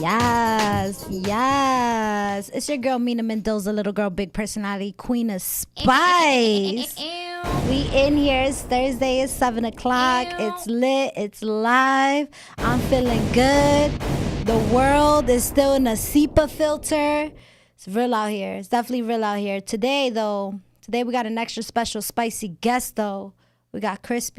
Yes, yes. It's your girl, Mina Mendoza, little girl, big personality, queen of spice. We in here. It's Thursday. It's 7 o'clock. It's lit. It's live. I'm feeling good. The world is still in a SEPA filter. It's real out here. It's definitely real out here. Today we got an extra special spicy guest, though. We got Crisp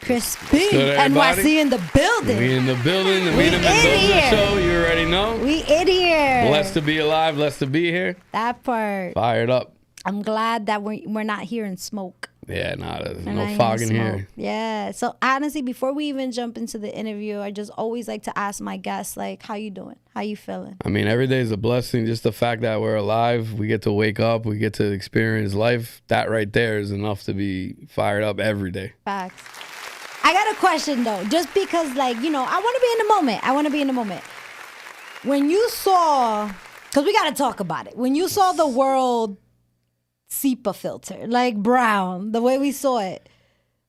NYC in the building. We in the building. The Mina Mendoza show. You already know. We in here. Blessed to be alive. Blessed to be here. That part. Fired up. I'm glad that we're not hearing smoke. Yeah, there's no fog in here. Yeah. So honestly, before we even jump into the interview, I just always like to ask my guests, like, how you doing? How you feeling? I mean, every day is a blessing. Just the fact that we're alive, we get to wake up, we get to experience life. That right there is enough to be fired up every day. Facts. I got a question, though, just because, like, I want to be in the moment. When you saw, because we got to talk about it. When you saw the world SEPA filter, like brown, the way we saw it,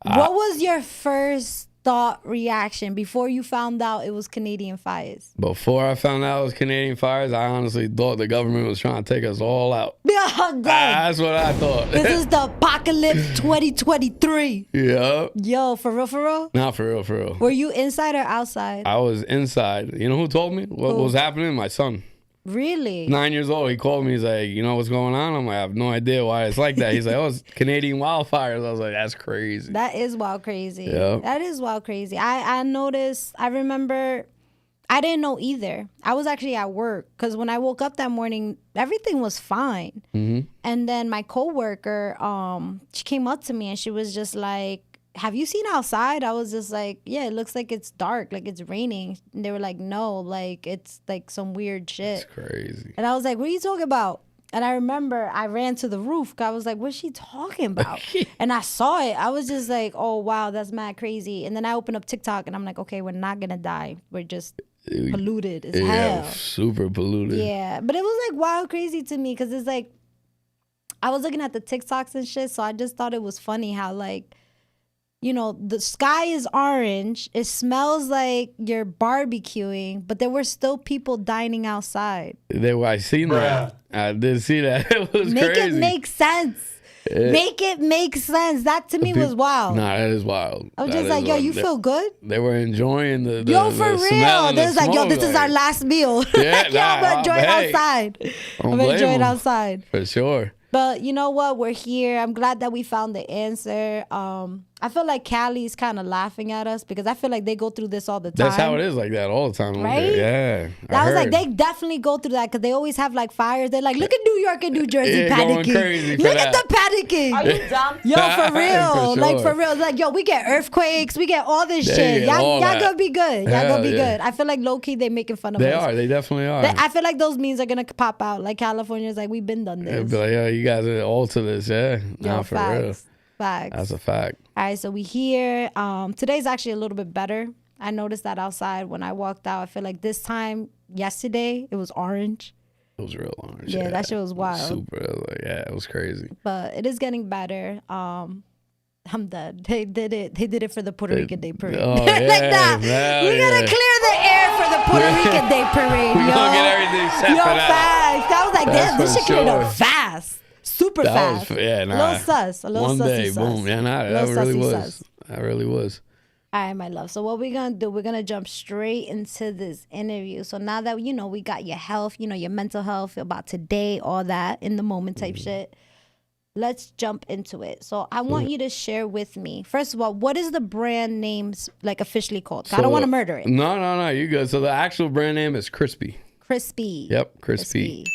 what was your first thought reaction before you found out it was Canadian Fires? Before I found out it was Canadian Fires, I honestly thought the government was trying to take us all out. That's what I thought. This is the apocalypse 2023. Yeah. Yo, for real? Not for real. Were you inside or outside? I was inside. You know who told me what was happening? My son. Really? 9 years old. He called me. He's like, you know what's going on? I'm like, I have no idea why it's like that. He's like, oh, it's Canadian wildfires. I was like, that's crazy. That is wild crazy. Yeah. That is wild crazy. I noticed, I remember, I didn't know either. I was actually at work because when I woke up that morning, everything was fine. Mm-hmm. And then my coworker, she came up to me and she was just like, have you seen outside? I was just like, yeah, it looks like it's dark, like it's raining. And they were like, no, like it's like some weird shit. It's crazy. And I was like, what are you talking about? And I remember I ran to the roof. I was like, what's she talking about? And I saw it. I was just like, oh, wow, that's mad crazy. And then I opened up TikTok and I'm like, okay, we're not going to die. We're just polluted as hell. Super polluted. Yeah. But it was like wild crazy to me because it's like, I was looking at the TikToks and shit. So I just thought it was funny how like, the sky is orange. It smells like you're barbecuing, but there were still people dining outside. I seen that. I did see that. It was crazy. Make it make sense. Make it make sense. That to me was wild. Nah, that is wild. I was just like, yo, you feel good? They were enjoying the yo, for real. They was like, yo, this is our last meal. Yeah, yo, I'm gonna enjoy it outside. I'm gonna enjoy it outside. For sure. But you know what? We're here. I'm glad that we found the answer. I feel like Cali's kind of laughing at us because I feel like they go through this all the time. That's how it is like that all the time. Right? Yeah. I was like, they definitely go through that because they always have like fires. They're like, look at New York and New Jersey panicking. Look at the panicking. Are you dumb? Yo, for real. For sure. Like, for real. Like, yo, we get earthquakes. We get all this shit. Y'all gonna be good. Y'all gonna be good. I feel like low-key they making fun of us. They are. They definitely are. I feel like those memes are gonna pop out. Like, California's like, we've been done this. Be like, yo, you guys are all to this. Yeah. Yo, for real. Facts. That's a fact. All right, so we here. Today's actually a little bit better. I noticed that outside when I walked out. I feel like this time yesterday it was orange. It was real orange. Yeah, that shit was wild. Super. It was crazy. But it is getting better. I'm dead. They did it for the Puerto Rican Day Parade. Oh, like that. We gotta clear the air for the Puerto Rican Day Parade. We gonna get everything set for that. Facts. That was like, damn, this shit cleared up fast. Super fast. A little sus. A little one sussy day, sus. boom. Yeah, that really was. Sus. That really was. All right, my love. So what we're going to do, we're going to jump straight into this interview. So now that, we got your health, your mental health about today, all that in the moment type shit, let's jump into it. So I want you to share with me, first of all, what is the brand names like officially called? So I don't want to murder it. No, you good. So the actual brand name is Crispy. Crispy. Yep, Crispy.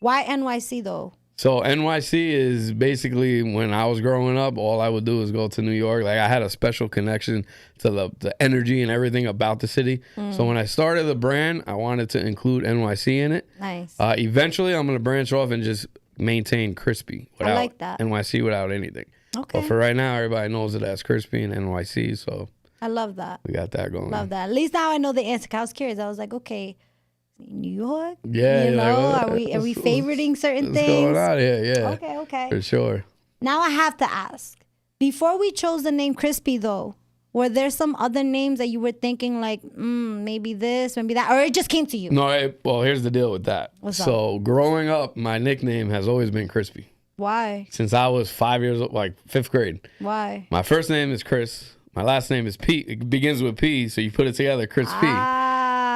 Why NYC though? So NYC is basically, when I was growing up, all I would do is go to New York. Like, I had a special connection to the energy and everything about the city. So when I started the brand, I wanted to include NYC in it. Nice. Eventually, I'm going to branch off and just maintain Crispy without I like that. NYC, without anything. Okay. But for right now, everybody knows it as Crispy and NYC. So I love that. we got that going. Love that. At least now I know the answer. I was curious. I was like, okay, New York? Yeah. You know, like, are we favoriting certain what's things? going on here? Yeah. Okay. For sure. Now I have to ask. Before we chose the name Crispy, though, were there some other names that you were thinking like, maybe this, maybe that, or it just came to you? No, well, here's the deal with that. What's so growing up, my nickname has always been Crispy. Why? Since I was 5 years old, like 5th grade. Why? My first name is Chris. My last name is P. It begins with P, so you put it together, Chris P.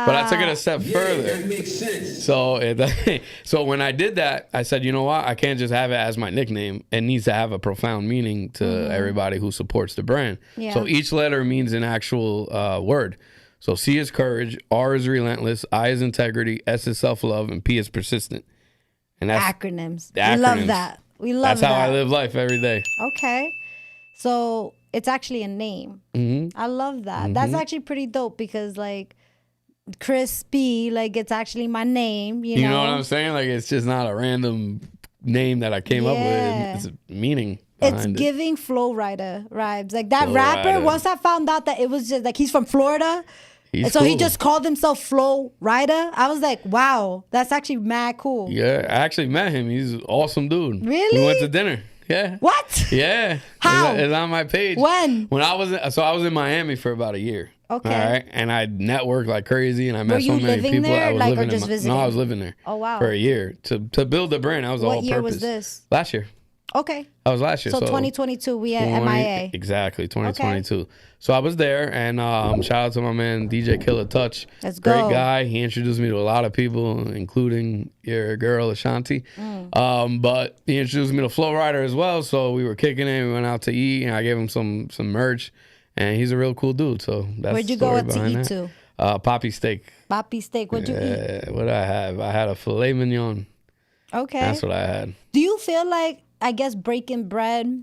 But I took it a step further. That makes sense. So when I did that, I said, you know what? I can't just have it as my nickname. It needs to have a profound meaning to everybody who supports the brand. Yeah. So each letter means an actual word. So C is courage, R is relentless, I is integrity, S is self-love, and P is persistent. And that's acronyms. the acronyms. We love that. We love That's that. how I live life every day. Okay. So it's actually a name. I love that. That's actually pretty dope because like Crispy, like it's actually my name, you know? You know what I'm saying? Like, it's just not a random name that I came up Yeah. with. It's a meaning It's behind it. giving Flow Rider vibes. Like that Flo rapper, Rida. once I found out that it was just like he's from Florida. He's And so he cool. just called himself Flow Rider. I was like, wow, that's actually mad cool. Yeah, I actually met him. He's an awesome dude. Really? We went to dinner. Yeah. What? Yeah. How? It's on my page. When? I was in Miami for about a year. Okay. All right. And I networked like crazy, and I met Were so you many living people. there, I was like, or living just in visiting? No, I was living there. Oh, wow. For a year to build the brand. That was the What whole year purpose. was this? Last year. Okay. That was last year. So 2022, we at 20 MIA. Exactly, 2022. So I was there, and shout out to my man DJ Killer Touch. Let's Great go. guy. He introduced me to a lot of people, including your girl Ashanti. But he introduced me to Flow Rider as well. So we were kicking it. We went out to eat, and I gave him some merch. And he's a real cool dude. So that's Where'd you the go story out to behind eat that. to? Poppy steak. Poppy steak. What'd you eat? What did I have? I had a filet mignon. Okay. That's what I had. Do you feel like, I guess, breaking bread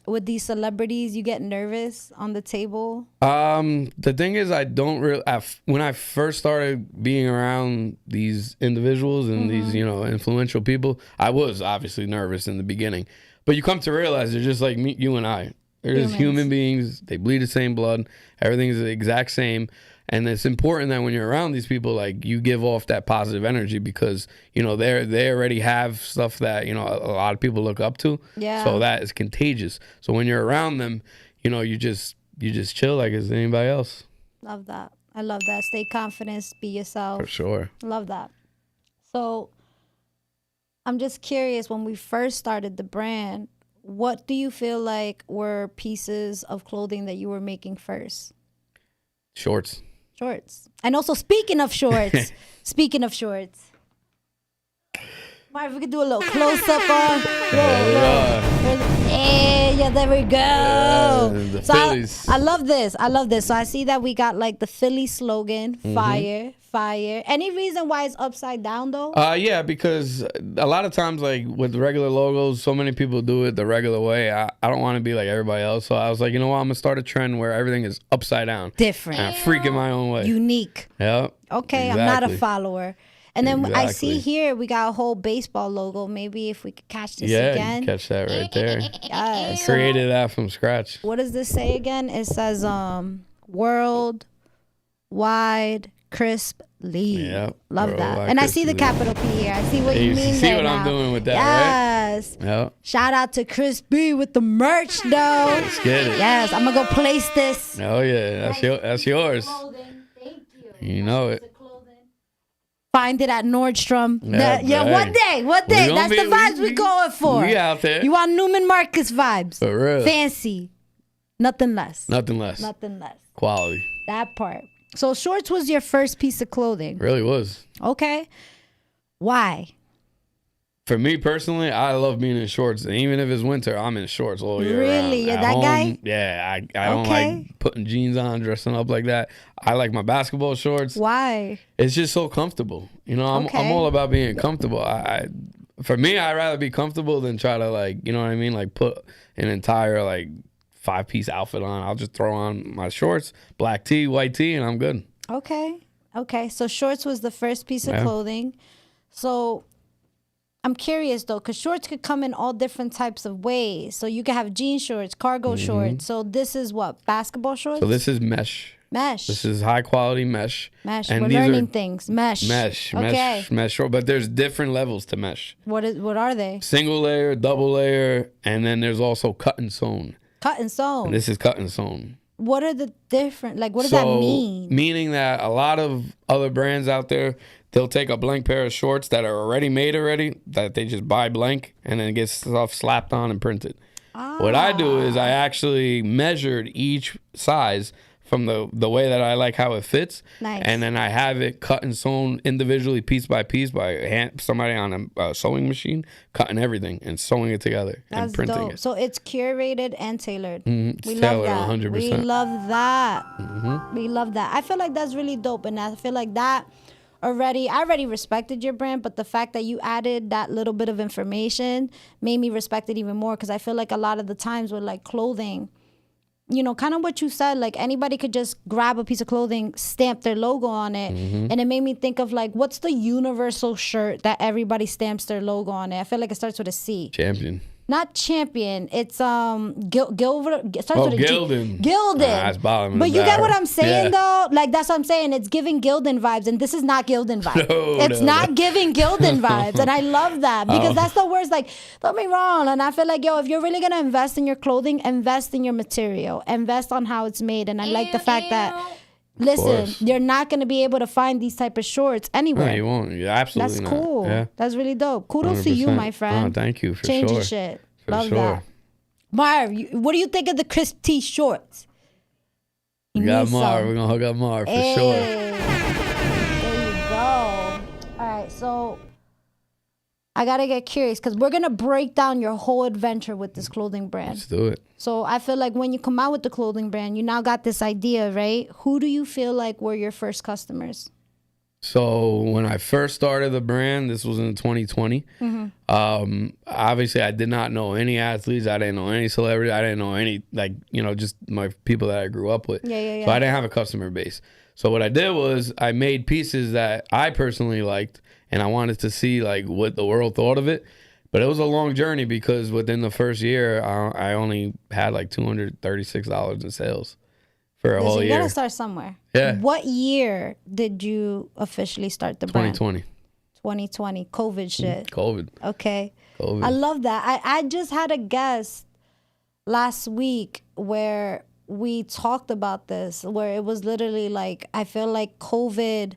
with these celebrities, you get nervous on the table? The thing is, I don't really. When I first started being around these individuals and these, influential people, I was obviously nervous in the beginning. But you come to realize they're just like me, you and I. They're just human beings. They bleed the same blood. Everything is the exact same. And it's important that when you're around these people, like, you give off that positive energy because, they already have stuff that, a lot of people look up to. Yeah. So that is contagious. So when you're around them, you just chill like it's anybody else. Love that. I love that. Stay confident, be yourself. For sure. Love that. So I'm just curious, when we first started the brand, what do you feel like were pieces of clothing that you were making first? Shorts. Shorts. And also, speaking of shorts, Marv, we could do a little close up on. Yeah, there we go. The So Phillies. I love this. So I see that we got like the Philly slogan, fire. Any reason why it's upside down though? Yeah, because a lot of times, like with regular logos, so many people do it the regular way. I don't want to be like everybody else. So I was like, you know what? I'm going to start a trend where everything is upside down. Different. And I freak in my own way. Unique. Yeah. Okay, I'm not a exactly. follower. And then I see Exactly. here we got a whole baseball logo. Maybe if we could catch this Yeah, again. you catch that right there. Yes. So Created that from scratch. what does this say again? It says world wide crisp lead. Yep, Love that. worldwide And I crisp see the lead. capital P here. I see what you You mean see there what I'm now. doing with that, right? Yes. Yep. Shout out to Chris B with the merch though. Let's get it. Yes, I'm gonna go place this. Oh, yeah. That's yours. Thank you. You know it. Find it at Nordstrom. Yeah, Yeah, dang. one day. gonna That's be- the vibes we we- going for. we out there. You want Neiman Marcus vibes. For real. Fancy. Nothing less. Nothing less. Nothing less. Quality. That part. So shorts was your first piece of clothing. Really was. Okay. Why? For me personally, I love being in shorts. And even if it's winter, I'm in shorts all year Really? round. You're At that home, guy? Yeah, I don't Okay. like putting jeans on, dressing up like that. I like my basketball shorts. Why? It's just so comfortable. I'm Okay. all about being comfortable. for me, I'd rather be comfortable than try to like, you know what I mean? Like put an entire like 5-piece outfit on. I'll just throw on my shorts, black tee, white tee, and I'm good. Okay. So shorts was the first piece of clothing. So I'm curious though, because shorts could come in all different types of ways. So you could have jean shorts, cargo shorts. So this is what, basketball shorts? So this is mesh. Mesh. This is high quality mesh. Mesh. And we're learning things. Mesh. Okay. Mesh short. But there's different levels to mesh. What are they? Single layer, double layer, and then there's also cut and sewn. Cut and sewn. And this is cut and sewn. What are the different, like, what does that mean? Meaning that a lot of other brands out there, they'll take a blank pair of shorts that are already made that they just buy blank, and then get stuff slapped on and printed. What I do is I actually measured each size from the way that I like how it fits. Nice. And then I have it cut and sewn individually, piece by piece, by somebody on a sewing machine, cutting everything and sewing it together and printing dope. it. So it's curated and tailored. It's We tailored love that. 100%. We love that. We love that. I feel like that's really dope. And I feel like that I already respected your brand, but the fact that you added that little bit of information made me respect it even more, because I feel like a lot of the times with like clothing, you know, kind of what you said, like anybody could just grab a piece of clothing, stamp their logo on it. And it made me think of like, what's the universal shirt that everybody stamps their logo on it? I feel like it starts with a C. Champion. Not champion. It's Gildan. It starts with a G. Gildan. Gildan. That's bottom. But you get what I'm saying though? Like that's what I'm saying. It's giving Gildan vibes, and this is not Gildan vibes. It's not giving Gildan vibes, and I love that because that's the worst. Like, don't be wrong, and I feel like if you're really gonna invest in your clothing, invest in your material, invest on how it's made, and I like the fact that. Listen, you're not going to be able to find these type of shorts anywhere. No, you won't. You're absolutely That's not. cool. Yeah. That's really dope. Kudos 100%. to you, my friend. Oh, thank you for Change sure. your shit. For Love sure. that. Marv, what do you think of the Crisp Tee shorts? We got Marv. We're going to hook up Marv for sure. There you go. All right, so I got to get curious because we're going to break down your whole adventure with this clothing brand. Let's do it. So I feel like when you come out with the clothing brand, you now got this idea, right? Who do you feel like were your first customers? So when I first started the brand, this was in 2020. Obviously, I did not know any athletes. I didn't know any celebrities. I didn't know any, like, you know, just my people that I grew up with. Yeah. So I didn't have a customer base. So what I did was I made pieces that I personally liked, and I wanted to see like what the world thought of it. But it was a long journey because within the first year, I only had like $236 in sales for a whole year. You gotta start somewhere. Yeah. What year did you officially start the brand? 2020. 2020. COVID shit. COVID. Okay. COVID. I love that. I just had a guest last week where we talked about this, where it was literally like, I feel like COVID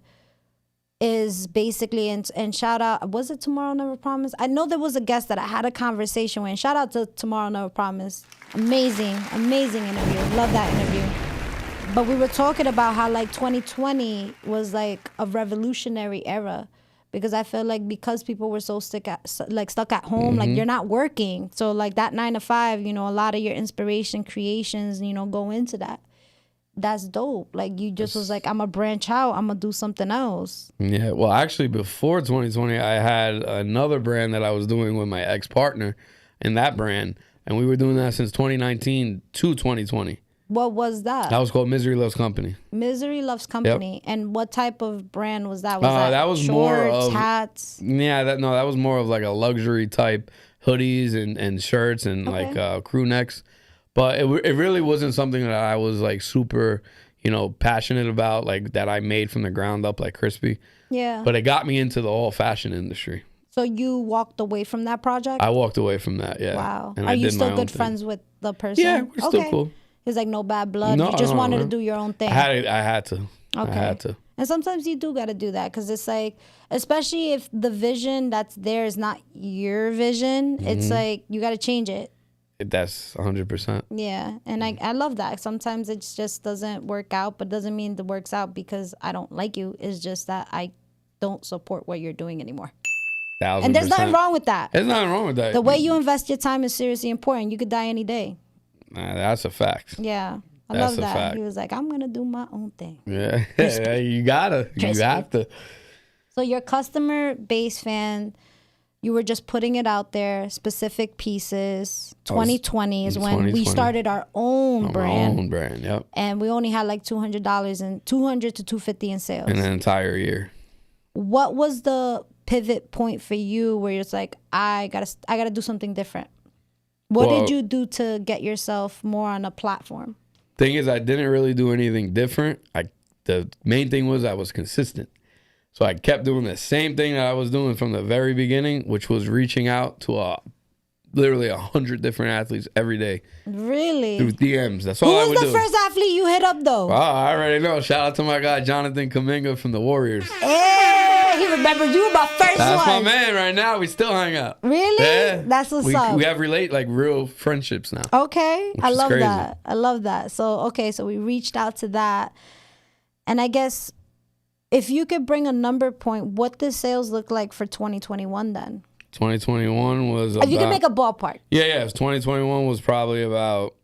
is basically, and shout out, was it Tomorrow Never Promised? I know there was a guest that I had a conversation with, and shout out to Tomorrow Never Promised. Amazing interview. Love that interview. But we were talking about how like 2020 was like a revolutionary era, because I feel like because people were so stuck at home, like you're not working. So like that 9 to 5, you know, a lot of your inspiration, creations, you know, go into that. That's dope. Like you just was like, I'm gonna branch out. I'm gonna do something else. Yeah. Well, actually, before 2020, I had another brand that I was doing with my ex-partner in that brand. And we were doing that since 2019 to 2020. What was that? That was called Misery Loves Company. Misery Loves Company. Yep. And what type of brand was that? That was shorts, more of hats? Yeah, that was more of like a luxury type hoodies and shirts and like crew necks. But it really wasn't something that I was like super, you know, passionate about, like that I made from the ground up like Crispy. Yeah. But it got me into the whole fashion industry. So you walked away from that project? I walked away from that, yeah. Wow. And Are you still good friends with the person? Yeah, we're still cool. It's like no bad blood. You just wanted to do your own thing. I had to. Okay. I had to. And sometimes you do got to do that, because it's like, especially if the vision that's there is not your vision, it's like you got to change it. That's 100%. Yeah. And I love that. Sometimes it just doesn't work out, but doesn't mean it works out because I don't like you. It's just that I don't support what you're doing anymore. 1000%. And there's nothing wrong with that. There's nothing wrong with that. The way you invest your time is seriously important. You could die any day. That's a fact. Yeah. I love that. He was like, I'm going to do my own thing. Yeah. You gotta. You have to. So your customer base fan, You were just putting it out there, specific pieces. 2020 is when we started our own brand. Our own brand, yep. And we only had like $200 and $200 to $250 in sales. In an entire year. What was the pivot point for you where it's like, I gotta do something different? What did you do to get yourself more on a platform? Thing is, I didn't really do anything different. The main thing was I was consistent. So I kept doing the same thing that I was doing from the very beginning, which was reaching out to literally 100 different athletes every day. Really? Through DMs. That's all I would do. Who was the first athlete you hit up, though? Oh, I already know. Shout out to my guy, Jonathan Kuminga from the Warriors. Hey, he remembered you about first That's one. my man right now. We still hang out. Really? Yeah. That's what's up. We have real friendships now. Okay. I love crazy. that. I love that. So we reached out to that. And I guess if you could bring a number point, what does sales look like for 2021 then? 2021 was if you can make a ballpark. Yeah. 2021 was probably about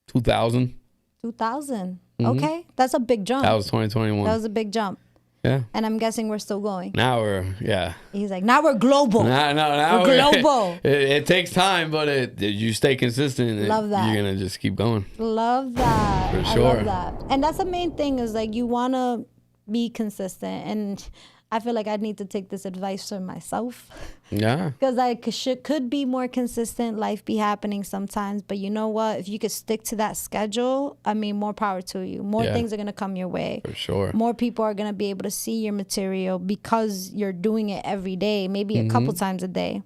2,000. 2,000. Okay. That's a big jump. That was 2021. That was a big jump. Yeah. And I'm guessing we're still going. Now yeah. Now we're global. Now we're global. It takes time, but you stay consistent. Love that. You're going to just keep going. Love that. For sure. I love that. And that's the main thing is like you want to be consistent. And I feel like I need to take this advice for myself. Yeah. Because I could be more consistent. Life be happening sometimes. But you know what? If you could stick to that schedule, I mean, more power to you. More things are going to come your way. For sure. More people are going to be able to see your material because you're doing it every day, maybe a couple times a day.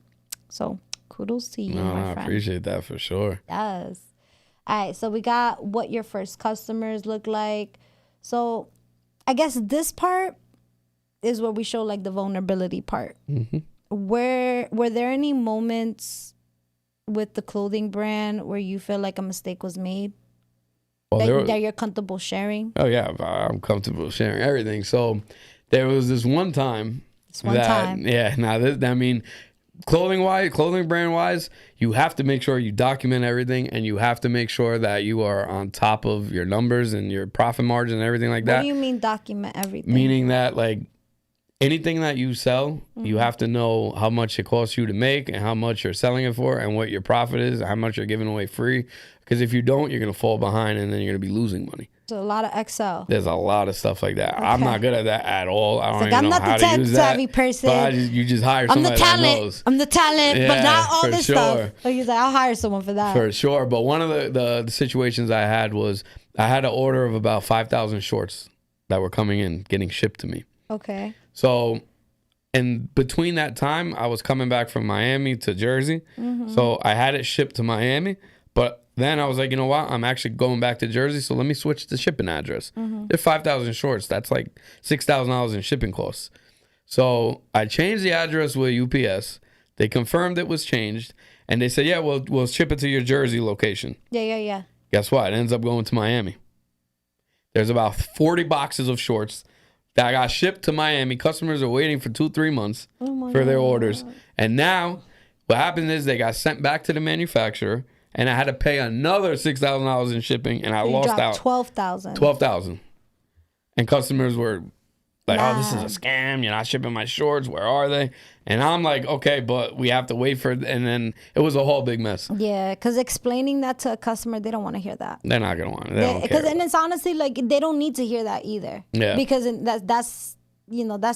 So kudos to you, my friend. I appreciate that for sure. Yes. All right. So we got what your first customers look like. So I guess this part is where we show like the vulnerability part. Were there any moments with the clothing brand where you feel like a mistake was made that you're comfortable sharing? Oh yeah, I'm comfortable sharing everything. So there was this one time. Yeah. Now clothing brand wise, you have to make sure you document everything, and you have to make sure that you are on top of your numbers and your profit margin and everything like that. What do you mean document everything? Meaning that like anything that you sell, you have to know how much it costs you to make and how much you're selling it for and what your profit is, how much you're giving away free. Because if you don't, you're going to fall behind and then you're going to be losing money. So a lot of Excel. There's a lot of stuff like that. Okay. I'm not good at that at all. I don't I'm even know how to use that. I'm not the tech-savvy person. But you just hire somebody that knows. I'm the talent, but not all this stuff. So he's like, I'll hire someone for that. For sure. But one of the situations I had was I had an order of about 5,000 shorts that were coming in, getting shipped to me. Okay. So... and between that time, I was coming back from Miami to Jersey. So I had it shipped to Miami. But then I was like, you know what? I'm actually going back to Jersey. So let me switch the shipping address. They're 5,000 shorts. That's like $6,000 in shipping costs. So I changed the address with UPS. They confirmed it was changed. And they said, yeah, we'll ship it to your Jersey location. Yeah. Guess what? It ends up going to Miami. There's about 40 boxes of shorts that got shipped to Miami. Customers are waiting for 2-3 months for their orders. And now what happened is they got sent back to the manufacturer, and I had to pay another $6,000 in shipping, and I lost out $12,000. And customers were like, oh, this is a scam. You're not shipping my shorts. Where are they? And I'm like, okay, but we have to wait for it. And then it was a whole big mess. Yeah, because explaining that to a customer, they don't want to hear that. They're not going to want it. They don't care. And it's honestly like they don't need to hear that either. Yeah. Because that's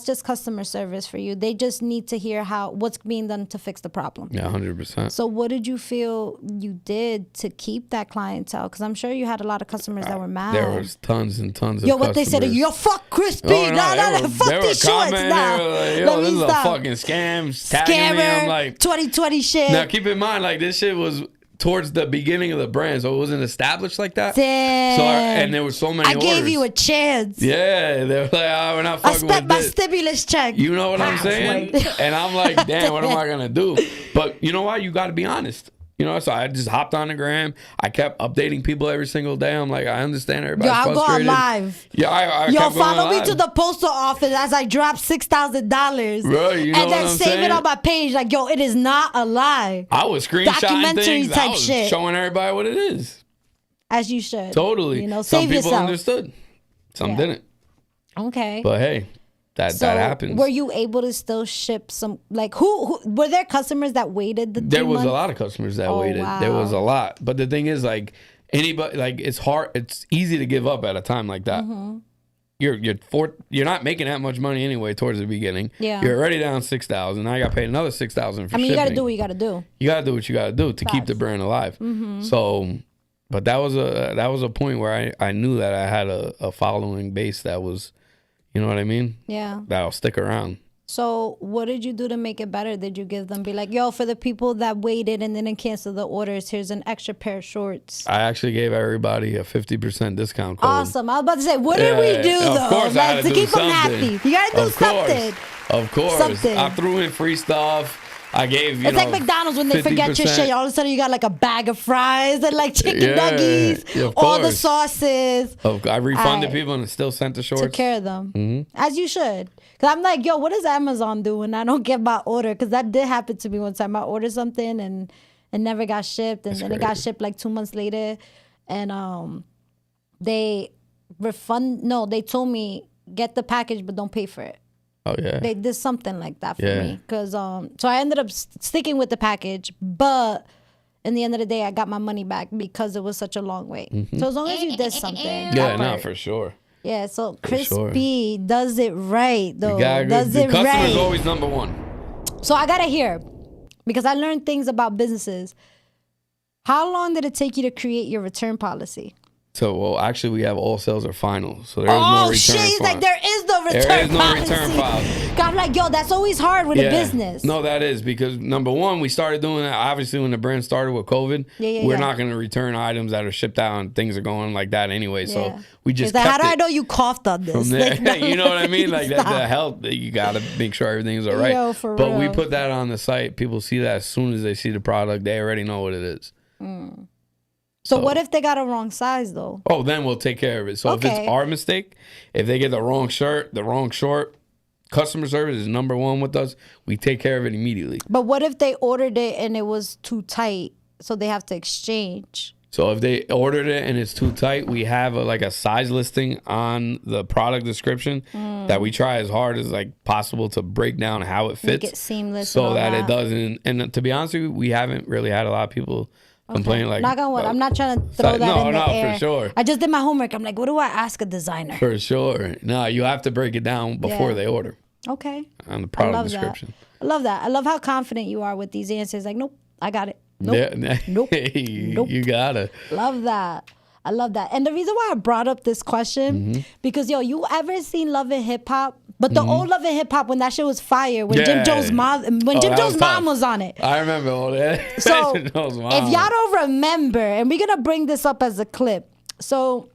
just customer service for you. They just need to hear what's being done to fix the problem. Yeah, 100%. So what did you feel you did to keep that clientele? Because I'm sure you had a lot of customers that were mad. There was tons and tons of customers. What they said, yo, fuck Crispy. Fuck these shorts. Like, yo, this is a fucking scam. Tagging me. I'm like, 2020 shit. Now, keep in mind, like, this shit was towards the beginning of the brand, so it wasn't established like that. Damn. So and there were so many orders. I gave you a chance. Yeah, they were like, we're not fucking with this. I spent my stimulus check. You know what I'm saying? And I'm like, damn, what am I gonna do? But you know what? You got to be honest. You know, so I just hopped on the gram. I kept updating people every single day. I'm like, I understand everybody's frustrated. I'll go live. Yeah, I kept follow going me to the postal office as I drop $6,000. Right, you know and then save it on my page. Like, yo, it is not a lie. I was screenshotting documentary things. Type I was shit. showing everybody what it is. As you should. Totally. You know, some save people yourself. understood. Some didn't. Okay. But hey, that happens. Were you able to still ship some? Like, who were there customers that waited the 3 months? There was a lot of customers that waited. Wow. There was a lot. But the thing is, like, anybody, like, it's hard. It's easy to give up at a time like that. Mm-hmm. You're not making that much money anyway towards the beginning. Yeah. You're already down $6,000. Now you got paid another $6,000 for shipping. you got to do what you got to do. You got to do what you got to do to keep the brand alive. Mm-hmm. So, but that was a point where I knew that I had a following base that was, you know what I mean? Yeah. That'll stick around. So what did you do to make it better? Did you give them, be like, yo, for the people that waited and didn't cancel the orders, here's an extra pair of shorts? I actually gave everybody a 50% discount code. Awesome. I was about to say, what did we do, though? Of course, I had to keep something. them happy. You got to do something. Of course. Something. I threw in free stuff. I gave, it's like McDonald's when they forget your shit. All of a sudden, you got like a bag of fries and like chicken nuggies, all the sauces. I refunded people and still sent the shorts. Took care of them, as you should. Because I'm like, yo, what does Amazon do when I don't get my order? Because that did happen to me one time. I ordered something and it never got shipped. And then it got shipped like 2 months later. And they told me, get the package, but don't pay for it. Oh, yeah. They did something like that for me. Because so I ended up sticking with the package. But in the end of the day, I got my money back because it was such a long wait. So as long as you did something. Yeah, no, for sure. Yeah, so Crispy does it right, though. Does it right. The customer is always number one. So I got to hear, because I learned things about businesses. How long did it take you to create your return policy? So, well, actually, we have all sales are final. So there is no return. Oh, shit. Like, there is no return policy. There is no return policy. I'm like, yo, that's always hard with a business. No, that is because, number one, we started doing that. Obviously, when the brand started with COVID, we're not going to return items that are shipped out and things are going like that anyway. So we just kept how do I know you coughed on this? From there. Like, you know what I mean? Like, that's the health. You got to make sure everything's all right. Yo, for but real. we put that on the site. People see that as soon as they see the product. They already know what it is. So what if they got a wrong size, though? Oh, then we'll take care of it. So if it's our mistake, if they get the wrong shirt, the wrong short, customer service is number one with us. We take care of it immediately. But what if they ordered it and it was too tight, so they have to exchange? So if they ordered it and it's too tight, we have a size listing on the product description that we try as hard as like possible to break down how it fits. Make it seamless. So that it doesn't. And to be honest with you, we haven't really had a lot of people complain like. Knock on wood. I'm not trying to throw that in the air. For sure. I just did my homework. I'm like, what do I ask a designer? For sure. No, you have to break it down before they order. Okay. On the product description. I love that. I love how confident you are with these answers. Like, nope, I got it. Nope. Nope. Nope. You gotta. Love that. I love that. And the reason why I brought up this question, because yo, you ever seen Love and Hip Hop? But the old Love and Hip Hop, when that shit was fire, when Jim Jones' mom, was on it. I remember all that. So if y'all don't remember, and we're gonna bring this up as a clip. So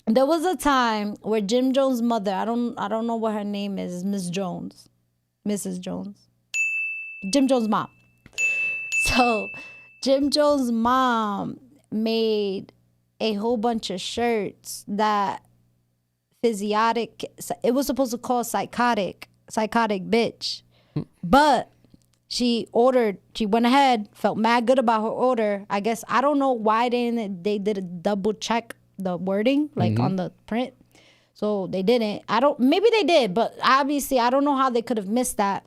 there was a time where Jim Jones' mother, I don't know what her name is, Mrs. Jones, Jim Jones' mom. So Jim Jones' mom made a whole bunch of shirts that it was supposed to call psychotic bitch. But she went ahead, felt mad good about her order. I guess, I don't know why they did a double check the wording, like on the print. So they didn't. Maybe they did, but obviously I don't know how they could have missed that.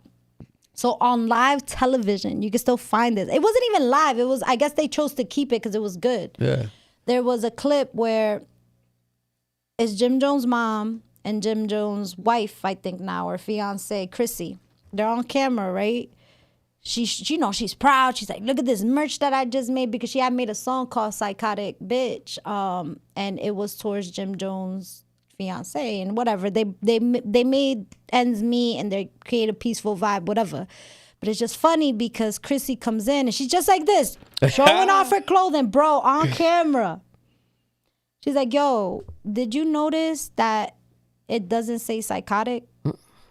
So on live television, you can still find this. It wasn't even live. It was, I guess they chose to keep it because it was good. Yeah. There was a clip where it's Jim Jones' mom and Jim Jones' wife, I think now, or fiance, Chrissy. They're on camera, right? She's proud. She's like, look at this merch that I just made, because she had made a song called Psychotic Bitch. And it was towards Jim Jones' fiance and whatever. They made ends meet and they create a peaceful vibe, whatever. But it's just funny because Chrissy comes in and she's just like this, showing off her clothing, bro, on camera. She's like, yo, did you notice that it doesn't say psychotic?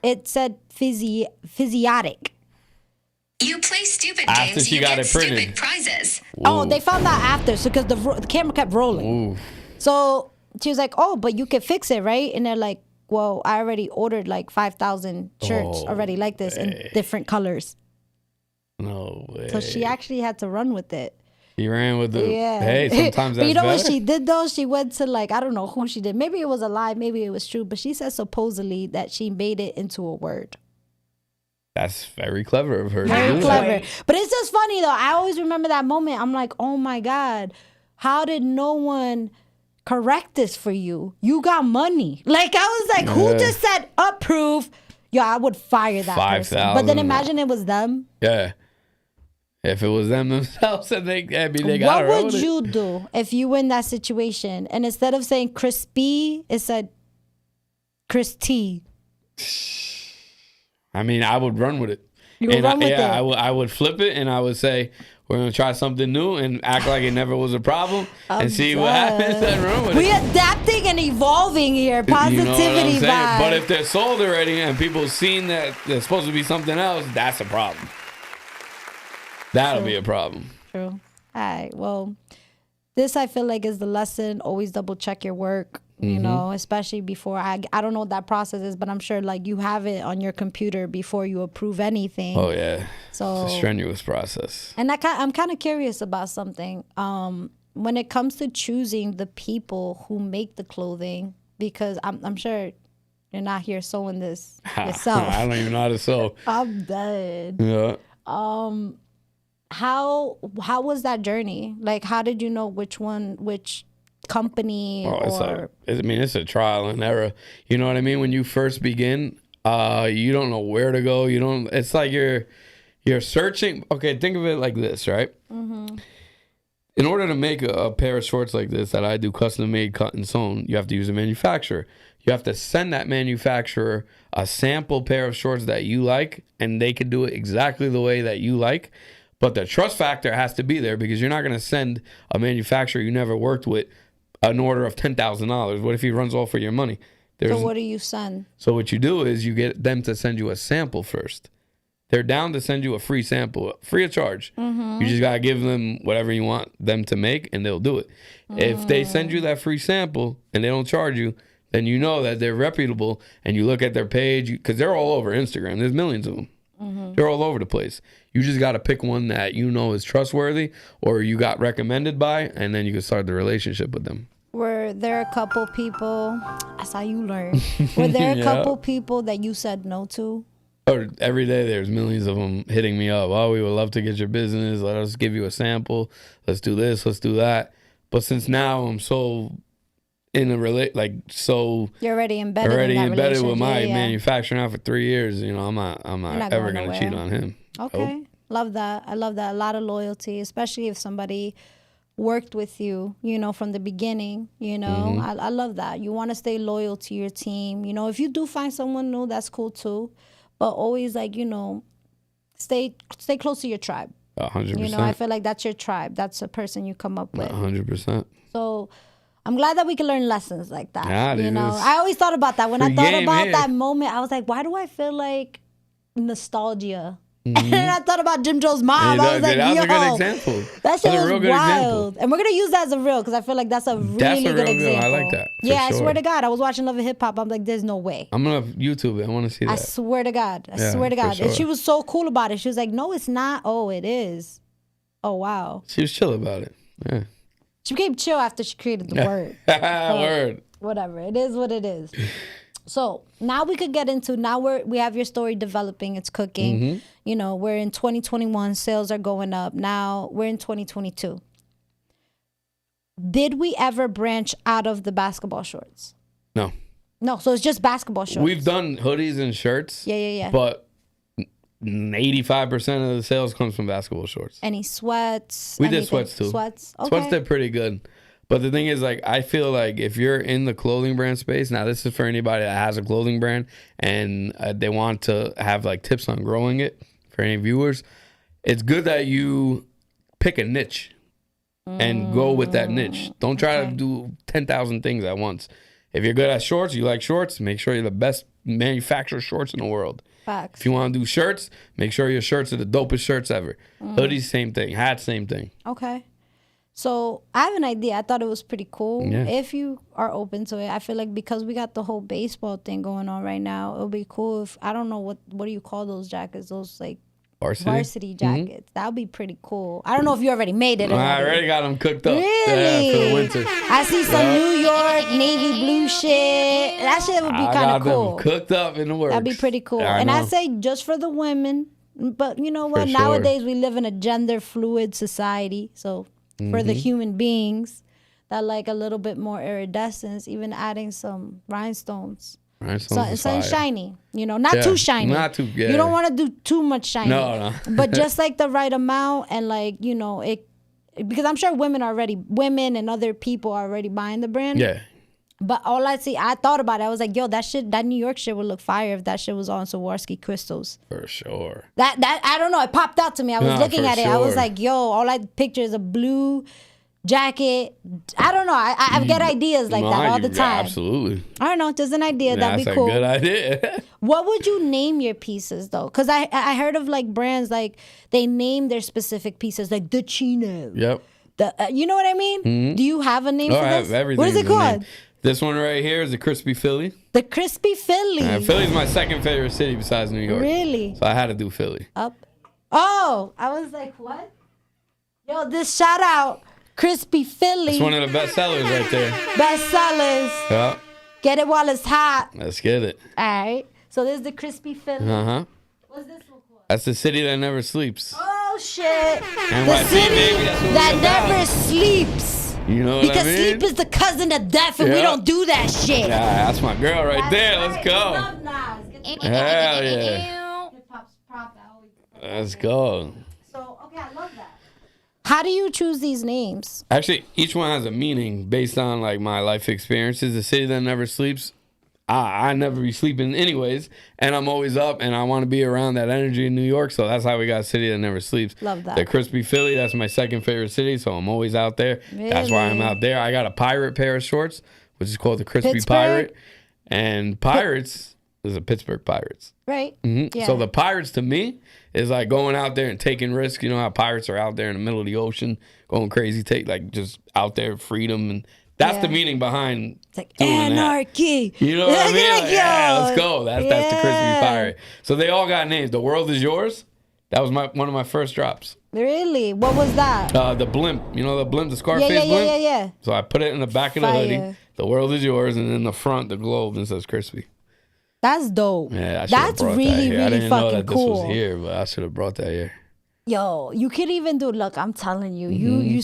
It said physiotic. You play stupid after games, she you got get it printed. stupid prizes. Ooh. Oh, they found out after, so because the camera kept rolling. Ooh. So she was like, oh, but you can fix it, right? And they're like, well, I already ordered like 5,000 shirts already like this in different colors. No way. So she actually had to run with it. He ran with the, Yeah. hey, sometimes But that's you know better. what she did though? She went to like, I don't know who she did. Maybe it was a lie, maybe it was true. But she said supposedly that she made it into a word. That's very clever of her to Very do clever. that. But it's just funny though. I always remember that moment. I'm like, oh my God, how did no one correct this for you? You got money. Like I was like, who Yeah. just said approve? Yo, I would fire that person. But then 5,000. imagine it was them. Yeah. If it was them themselves, and they got What it. would you do if you were in that situation and instead of saying crispy, it said Christy? I mean, I would run with it. You would run with it. I would flip it and I would say, we're going to try something new and act like it never was a problem and see what happens and run with it. We adapting and evolving here. Positivity You know what I'm saying? vibe. But if they're sold already and people seen that there's supposed to be something else, that's a problem. That'll be a problem. True. All right. Well, this I feel like is the lesson. Always double check your work. You know, especially before I don't know what that process is, but I'm sure like you have it on your computer before you approve anything. Oh yeah. So It's a strenuous process. and I'm kind of curious about something. When it comes to choosing the people who make the clothing, because I'm sure you're not here sewing this yourself. I don't even know how to sew. I'm dead. Yeah. How was that journey? Like, how did you know which company It's a trial and error. You know what I mean? When you first begin, you don't know where to go. It's like you're searching. Okay, think of it like this, right? In order to make a pair of shorts like this that I do custom made, cut and sewn, you have to use a manufacturer. You have to send that manufacturer a sample pair of shorts that you like, and they can do it exactly the way that you like. But the trust factor has to be there because you're not going to send a manufacturer you never worked with an order of $10,000. What if he runs off for your money? So what do you send? So what you do is you get them to send you a sample first. They're down to send you a free sample, free of charge. You just got to give them whatever you want them to make, and they'll do it. If they send you that free sample and they don't charge you, then you know that they're reputable, and you look at their page, because they're all over Instagram. There's millions of them. They're all over the place. You just got to pick one that you know is trustworthy or you got recommended by, and then you can start the relationship with them. Were there a couple people, that's how you learn, were there a couple people that you said no to? Or every day there's millions of them hitting me up. Oh, we would love to get your business. Let us give you a sample. Let's do this. Let's do that. But since now I'm so in a you're already embedded with my manufacturer now for 3 years. You know, I'm not ever gonna cheat on him. Okay, Nope. love that. I love that. A lot of loyalty, especially if somebody worked with you, you know, from the beginning. You know, I love that. You want to stay loyal to your team. You know, if you do find someone new, that's cool too. But always stay close to your tribe. 100%. You know, I feel like that's your tribe. That's a person you come up with. 100%. So I'm glad that we can learn lessons like that. Yeah, you know, I always thought about that. When I thought about that moment, I was like, why do I feel like nostalgia? And then I thought about Jim Joe's mom. I was like, that was yo, a good example. that shit was a real good wild. example. And we're going to use that as a reel because I feel like that's a really good example. I like that. I swear to God. I was watching Love and Hip Hop. I'm like, there's no way. I'm going to YouTube it. I want to see that. I swear to God. Swear to God. Sure. And she was so cool about it. She was like, no, it's not. Oh, it is. Oh, wow. She was chill about it. Yeah. She became chill after she created the word. Word. Whatever. It is what it is. So now we could get into, we have your story developing. It's cooking. You know, we're in 2021. Sales are going up. Now we're in 2022. Did we ever branch out of the basketball shorts? No. No. So it's just basketball shorts. We've done hoodies and shirts. Yeah. But 85% of the sales comes from basketball shorts. Any sweats? We did sweats too. Sweats? Okay. Sweats did pretty good. But the thing is, like, I feel like if you're in the clothing brand space, now this is for anybody that has a clothing brand and they want to have like tips on growing it for any viewers, it's good that you pick a niche and go with that niche. Don't try to do 10,000 things at once. If you're good at shorts, you like shorts, make sure you're the best manufacturer shorts in the world. Facts. If you want to do shirts, make sure your shirts are the dopest shirts ever. Hoodies, same thing. Hats, same thing. Okay. So I have an idea. I thought it was pretty cool. Yeah. If you are open to it, I feel like because we got the whole baseball thing going on right now, it would be cool if, I don't know, what do you call those jackets? Those like varsity jackets. That would be pretty cool. I don't know if you already made it. I already got them cooked up. Really? Yeah, for the winter. I see some New York navy blue shit. That shit would be kind of cool. Them cooked up in the works. That'd be pretty cool. And I say just for the women. But you know what? For sure. Nowadays we live in a gender fluid society. So for the human beings that like a little bit more iridescence, even adding some rhinestones. Something shiny, you know, not too shiny. Not too. Yeah. You don't want to do too much shiny. No. But just like the right amount, and like you know it, because I'm sure women and other people are already buying the brand. Yeah. But all I thought about it. I was like, yo, that New York shit would look fire if that shit was on Swarovski crystals. For sure. That I don't know. It popped out to me. I was looking at it. Sure. I was like, yo, all I picture is a blue jacket. I don't know. I get ideas like that all the time. Absolutely. I don't know. Just an idea. That'd be cool. That's a good idea. What would you name your pieces though? Because I heard of like brands like they name their specific pieces like the Chino. Yep. You know what I mean? Mm-hmm. Do you have a name for this? I have everything. What is it called? This one right here is the Crispy Philly. The Crispy Philly. Philly's my second favorite city besides New York. Really? So I had to do Philly. Oh, I was like, what? Yo, this shout out, Crispy Philly. It's one of the best sellers right there. Best sellers. Yeah. Get it while it's hot. Let's get it. All right. So this is the Crispy Philly. Uh-huh. What's this one called? That's the city that never sleeps. Oh, shit. NYC, the city baby, that never sleeps. You know what because I mean? sleep is the cousin of death, and we don't do that shit. Yeah, that's my girl right there. Right. Let's go. Hell yeah. Let's go. So, okay, I love that. How do you choose these names? Actually, each one has a meaning based on like my life experiences. The city that never sleeps. I never be sleeping anyways, and I'm always up, and I want to be around that energy in New York, so that's how we got City That Never Sleeps. Love that. The Crispy Philly, that's my second favorite city, so I'm always out there. Really? That's why I'm out there. I got a pirate pair of shorts, which is called the Crispy Pittsburgh? Pirate, and Pirates is a Pittsburgh Pirates. Right. Mm-hmm. Yeah. So the Pirates to me is like going out there and taking risks. You know how pirates are out there in the middle of the ocean, going crazy, just out there, freedom, and that's the meaning behind it's like anarchy. That. You know what I mean? Like, yeah, let's go. That's the Crispy Yeah. Pirate. So they all got names. The World Is Yours. That was one of my first drops. Really? What was that? The blimp. You know the blimp, the Scarface blimp? Yeah. So I put it in the back of the hoodie. The World Is Yours, and in the front, the globe, and it says Crispy. That's dope. Yeah, that's really, that I didn't know fucking that cool. This was here, but I should have brought that here. Yo, you could even do. Look, I'm telling you, you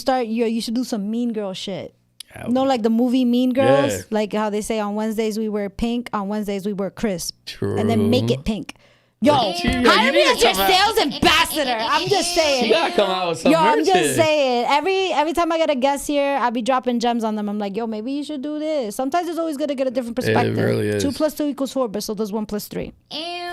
should do some Mean Girl shit. You know, like the movie Mean Girls, Yeah. like how they say on Wednesdays we wear pink, on Wednesdays we wear crisp, True. and then make it pink. Yo, how do you be your sales ambassador? I'm just saying. You gotta come out with some Yo, I'm merch just here. saying. Every time I get a guest here, I be dropping gems on them. I'm like, yo, maybe you should do this. Sometimes it's always good to get a different perspective. It really is. 2 + 2 = 4, but so does 1 + 3.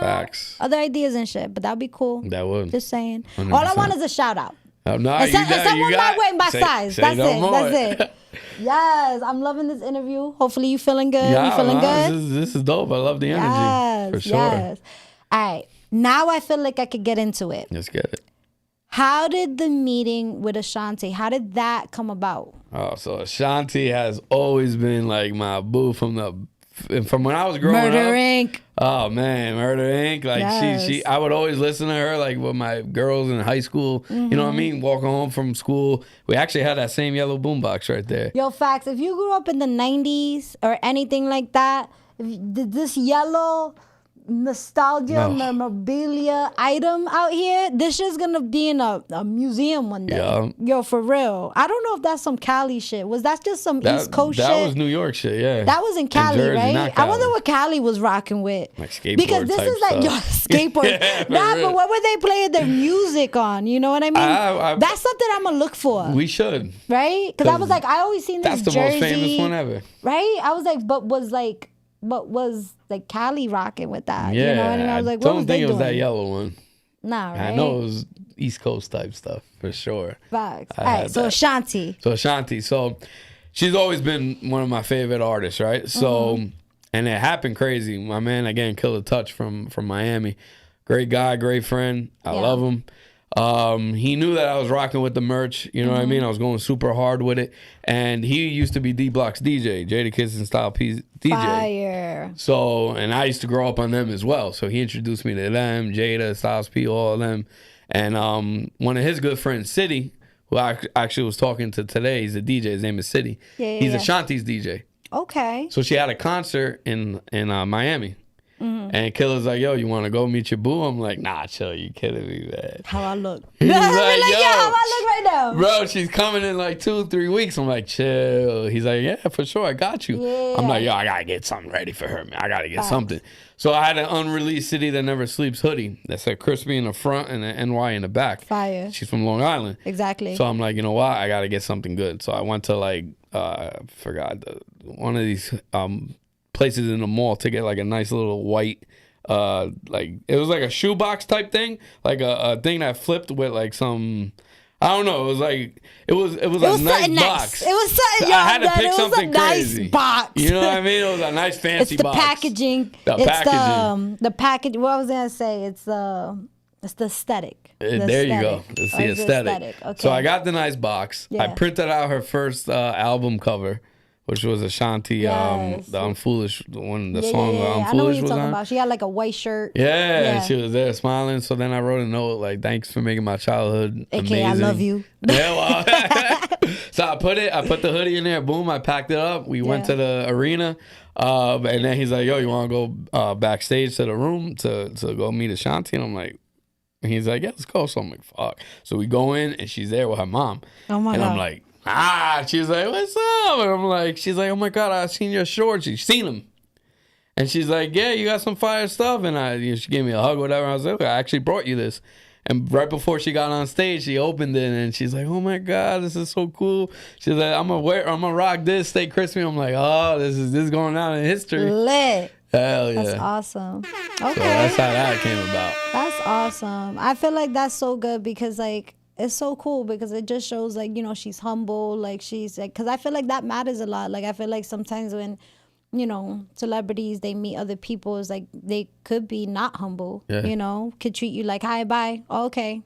Facts. Other ideas and shit, but that'd be cool. That would. Just saying. 100%. All I want is a shout out. Oh, no, And someone my way and my size. That's no it. more. That's it. Yes, I'm loving this interview. Hopefully you feeling good. Yeah, you feeling good? This is dope. I love the energy. Yes, for sure. yes. All right. Now I feel like I could get into it. Let's get it. How did the meeting with Ashanti, how did that come about? Oh, so Ashanti has always been like my boo from when I was growing Murder up. Inc. Oh man, Murder Inc. Like Yes. she I would always listen to her like with my girls in high school. You know what I mean? Walking home from school. We actually had that same yellow boombox right there. Yo, facts, if you grew up in the 90s or anything like that, this yellow nostalgia memorabilia item out here, this is gonna be in a museum one day. Yeah. Yo, for real. I don't know if that's some Cali shit. Was that just some East Coast shit? That was New York shit, yeah. That was in Cali, Jersey, right? not I Cali. wonder what Cali was rocking with. Like skateboard because this type is like, stuff. yo, skateboard. Yeah, for nah, real. but what were they playing their music on? You know what I mean? That's something I'm gonna look for. We should. Right? Because I was like, I always seen this That's the Jersey. most famous one ever. Right? I was like, but was Cali rocking with that? Yeah. You know what I mean? I was like, what don't was think they it was doing? that yellow one. Nah, right? I know it was East Coast type stuff for sure. Facts. I All right, had so that. Ashanti. So Ashanti, she's always been one of my favorite artists, right? So, and it happened crazy. My man, again, Killer Touch from Miami. Great guy, great friend. I love him. He knew that I was rocking with the merch. You know what I mean? I was going super hard with it. And he used to be D-Block's DJ, Jadakiss and Style P's DJ. Fire. So, and I used to grow up on them as well. So he introduced me to them, Jada, Styles P, all of them. And one of his good friends, City, who I actually was talking to today, he's a DJ. His name is City. He's Ashanti's DJ. Okay. So she had a concert in Miami. And Killer's like, yo, you want to go meet your boo? I'm like, nah, chill. You kidding me, man? How I look? He's like, yo, how I look right now? Bro, she's coming in like 2-3 weeks. I'm like, chill. He's like, yeah, for sure. I got you. Yeah. I'm like, yo, I got to get something ready for her, man. I got to get something. So I had an unreleased City That Never Sleeps hoodie that said Crispy in the front and an NY in the back. Fire. She's from Long Island. Exactly. So I'm like, you know what? I got to get something good. So I went to like, one of these places in the mall to get like a nice little white, like it was like a shoebox type thing, like a thing that flipped with like some, I don't know. It was like it was a nice box. It was something. I had to pick something crazy. Nice box. You know what I mean? It was a nice fancy it's the box. Packaging. The package. What I was gonna say? It's the aesthetic. There you go. It's the aesthetic. Okay. So I got the nice box. Yeah. I printed out her first album cover, which was Ashanti, Yes. the Unfoolish, the song I know what Unfoolish you're was talking on. about. She had like a white shirt. Yeah, she was there smiling. So then I wrote a note like, "Thanks for making my childhood AKA, amazing." I love you. Yeah, well, so I put the hoodie in there. Boom, I packed it up. We went to the arena, and then he's like, "Yo, you want to go backstage to the room to go meet Ashanti?" And I'm like, he's like, "Yeah, let's go." So I'm like, "Fuck." So we go in, and she's there with her mom. Oh my God. God. I'm like, she's like, "What's up?" And I'm like, she's like, "Oh my God, I seen your shorts." She's seen them. And she's like, "Yeah, you got some fire stuff." And she gave me a hug, whatever. I was like, "Okay, I actually brought you this." And right before she got on stage, she opened it and she's like, "Oh my God, this is so cool." She's like, I'm gonna rock this, stay crispy. I'm like, oh, this is going down in history. Lit. Hell yeah. That's awesome. Okay. So that's how that came about. That's awesome. I feel like that's so good because like it's so cool because it just shows like, you know, she's humble, like she's like, because I feel like that matters a lot. Like I feel like sometimes when, you know, celebrities, they meet other people, it's like they could be not humble, you know, could treat you like, hi, bye, okay.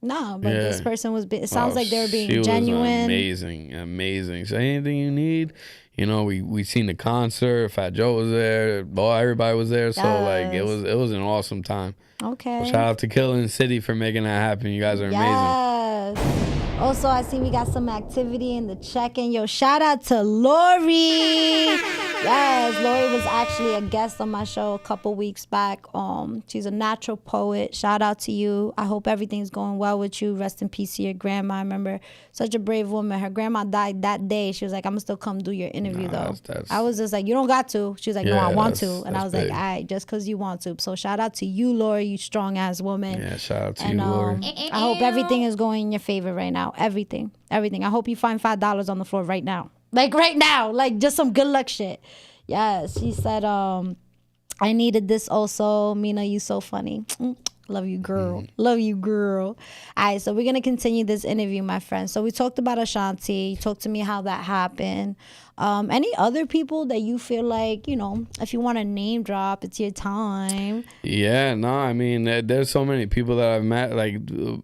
No, but this person was, it sounds like they were being genuine. Amazing. So anything you need, you know, we seen the concert, Fat Joe was there, boy, everybody was there. So like it was an awesome time. Okay. So shout out to Killing City for making that happen. You guys are amazing. Also, I see we got some activity in the check-in. Yo, shout out to Lori. Yes, Lori was actually a guest on my show a couple weeks back. She's a natural poet. Shout out to you. I hope everything's going well with you. Rest in peace to your grandma. I remember such a brave woman. Her grandma died that day. She was like, I'm gonna still come do your interview though. I was just like, you don't got to. She was like, no, I want to. And I was like, all right, just because you want to. So shout out to you, Lori, you strong ass woman. Yeah, shout out to you, Lori. I hope everything is going in your favor right now. Everything. I hope you find $5 on the floor right now. Like right now. Like just some good luck shit. Yes. She said, I needed this also. Mina, you so funny. Love you, girl. Love you, girl. All right, so we're going to continue this interview, my friend. So we talked about Ashanti. Talk to me how that happened. Any other people that you feel like, you know, if you want to name drop, it's your time. Yeah, no, I mean, there's so many people that I've met, like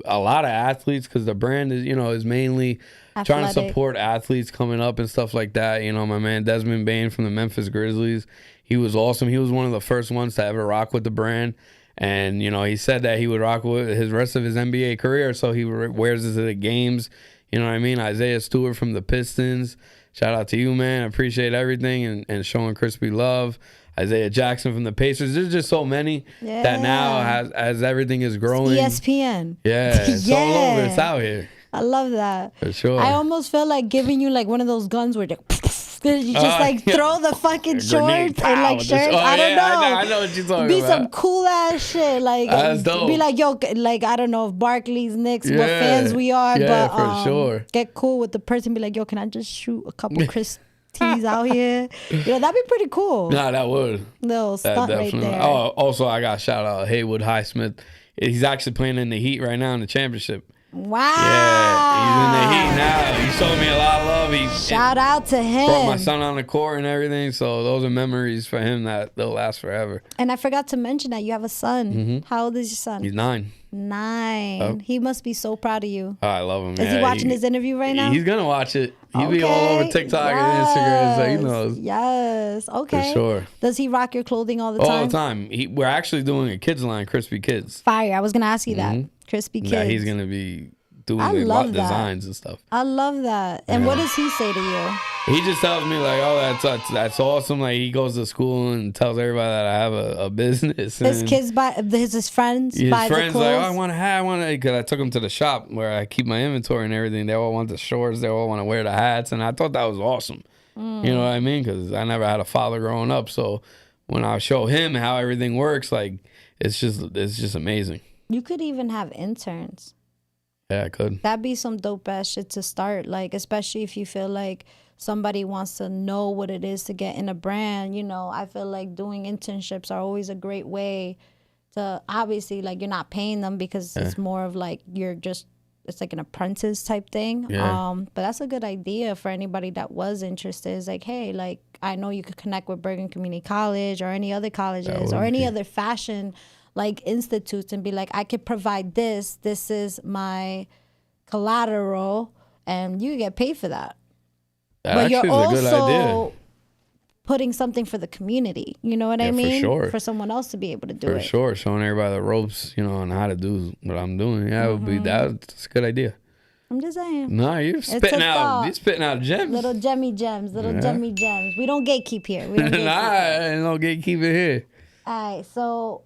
a lot of athletes, because the brand is, you know, is mainly trying to support athletes coming up and stuff like that. You know, my man Desmond Bane from the Memphis Grizzlies, he was awesome. He was one of the first ones to ever rock with the brand. And, you know, he said that he would rock with his rest of his NBA career, so he wears it to the games. You know what I mean? Isaiah Stewart from the Pistons. Shout out to you, man. I appreciate everything and showing Crispy love. Isaiah Jackson from the Pacers. There's just so many that now, as everything is growing. ESPN. Yeah, it's all over. It's out here. I love that. For sure. I almost feel like giving you like one of those guns where you just like throw the fucking shorts and like shirts. I don't know. I know what you're talking about. Be some cool ass shit. Like that's dope. Be like, yo, like I don't know if Barclays, Knicks, what fans we are, but for sure. Get cool with the person. Be like, yo, can I just shoot a couple Crisp T's out here? You know, that'd be pretty cool. Nah, that would. Little stunt right there. Oh, also I got shout out Haywood Highsmith. He's actually playing in the Heat right now in the championship. Wow. Yeah, he's in the Heat now. He showed me a lot of love. Shout out to him. Brought my son on the court and everything. So those are memories for him that they'll last forever. And I forgot to mention that you have a son. How old is your son? He's 9. 9. Oh. He must be so proud of you. Oh, I love him. Is he watching his interview right now? He's going to watch it. He'll be all over TikTok and Instagram, so he knows. Yes. Okay. For sure. Does he rock your clothing all the time? All the time. We're actually doing a kids line, Crispy Kids. Fire. I was going to ask you that. Crispy Kids. that he's gonna be doing I a lot love of that. designs and stuff. I love that. And what does he say to you? He just tells me like, "Oh, that's awesome." Like he goes to school and tells everybody that I have a business. His and kids his friends his buy friends the like, clothes. "Oh, I want to have one," because I took them to the shop where I keep my inventory and everything. They all want the shorts. They all want to wear the hats, and I thought that was awesome. You know what I mean? Because I never had a father growing up, so when I show him how everything works, like it's just amazing. You could even have interns. Yeah, I could. That'd be some dope ass shit to start. Like, especially if you feel like somebody wants to know what it is to get in a brand. You know, I feel like doing internships are always a great way to, obviously, like, you're not paying them because it's more of like it's like an apprentice type thing. Yeah. But that's a good idea for anybody that was interested. It's like, hey, like, I know you could connect with Bergen Community College or any other colleges or any other fashion like institutes and be like, I could provide this. This is my collateral, and you get paid for that. That But you're actually is a good idea. also putting something for the community. You know what I Yeah, for mean? sure. For someone else to be able to do For it. sure, showing everybody the ropes, you know, on how to do what I'm doing. Yeah, it would be that's a good idea. I'm just saying. No, you're spitting out gems. Little gemmy gems. We don't gatekeep here. We don't gatekeep Nah, here. ain't no gatekeeper here. All right, so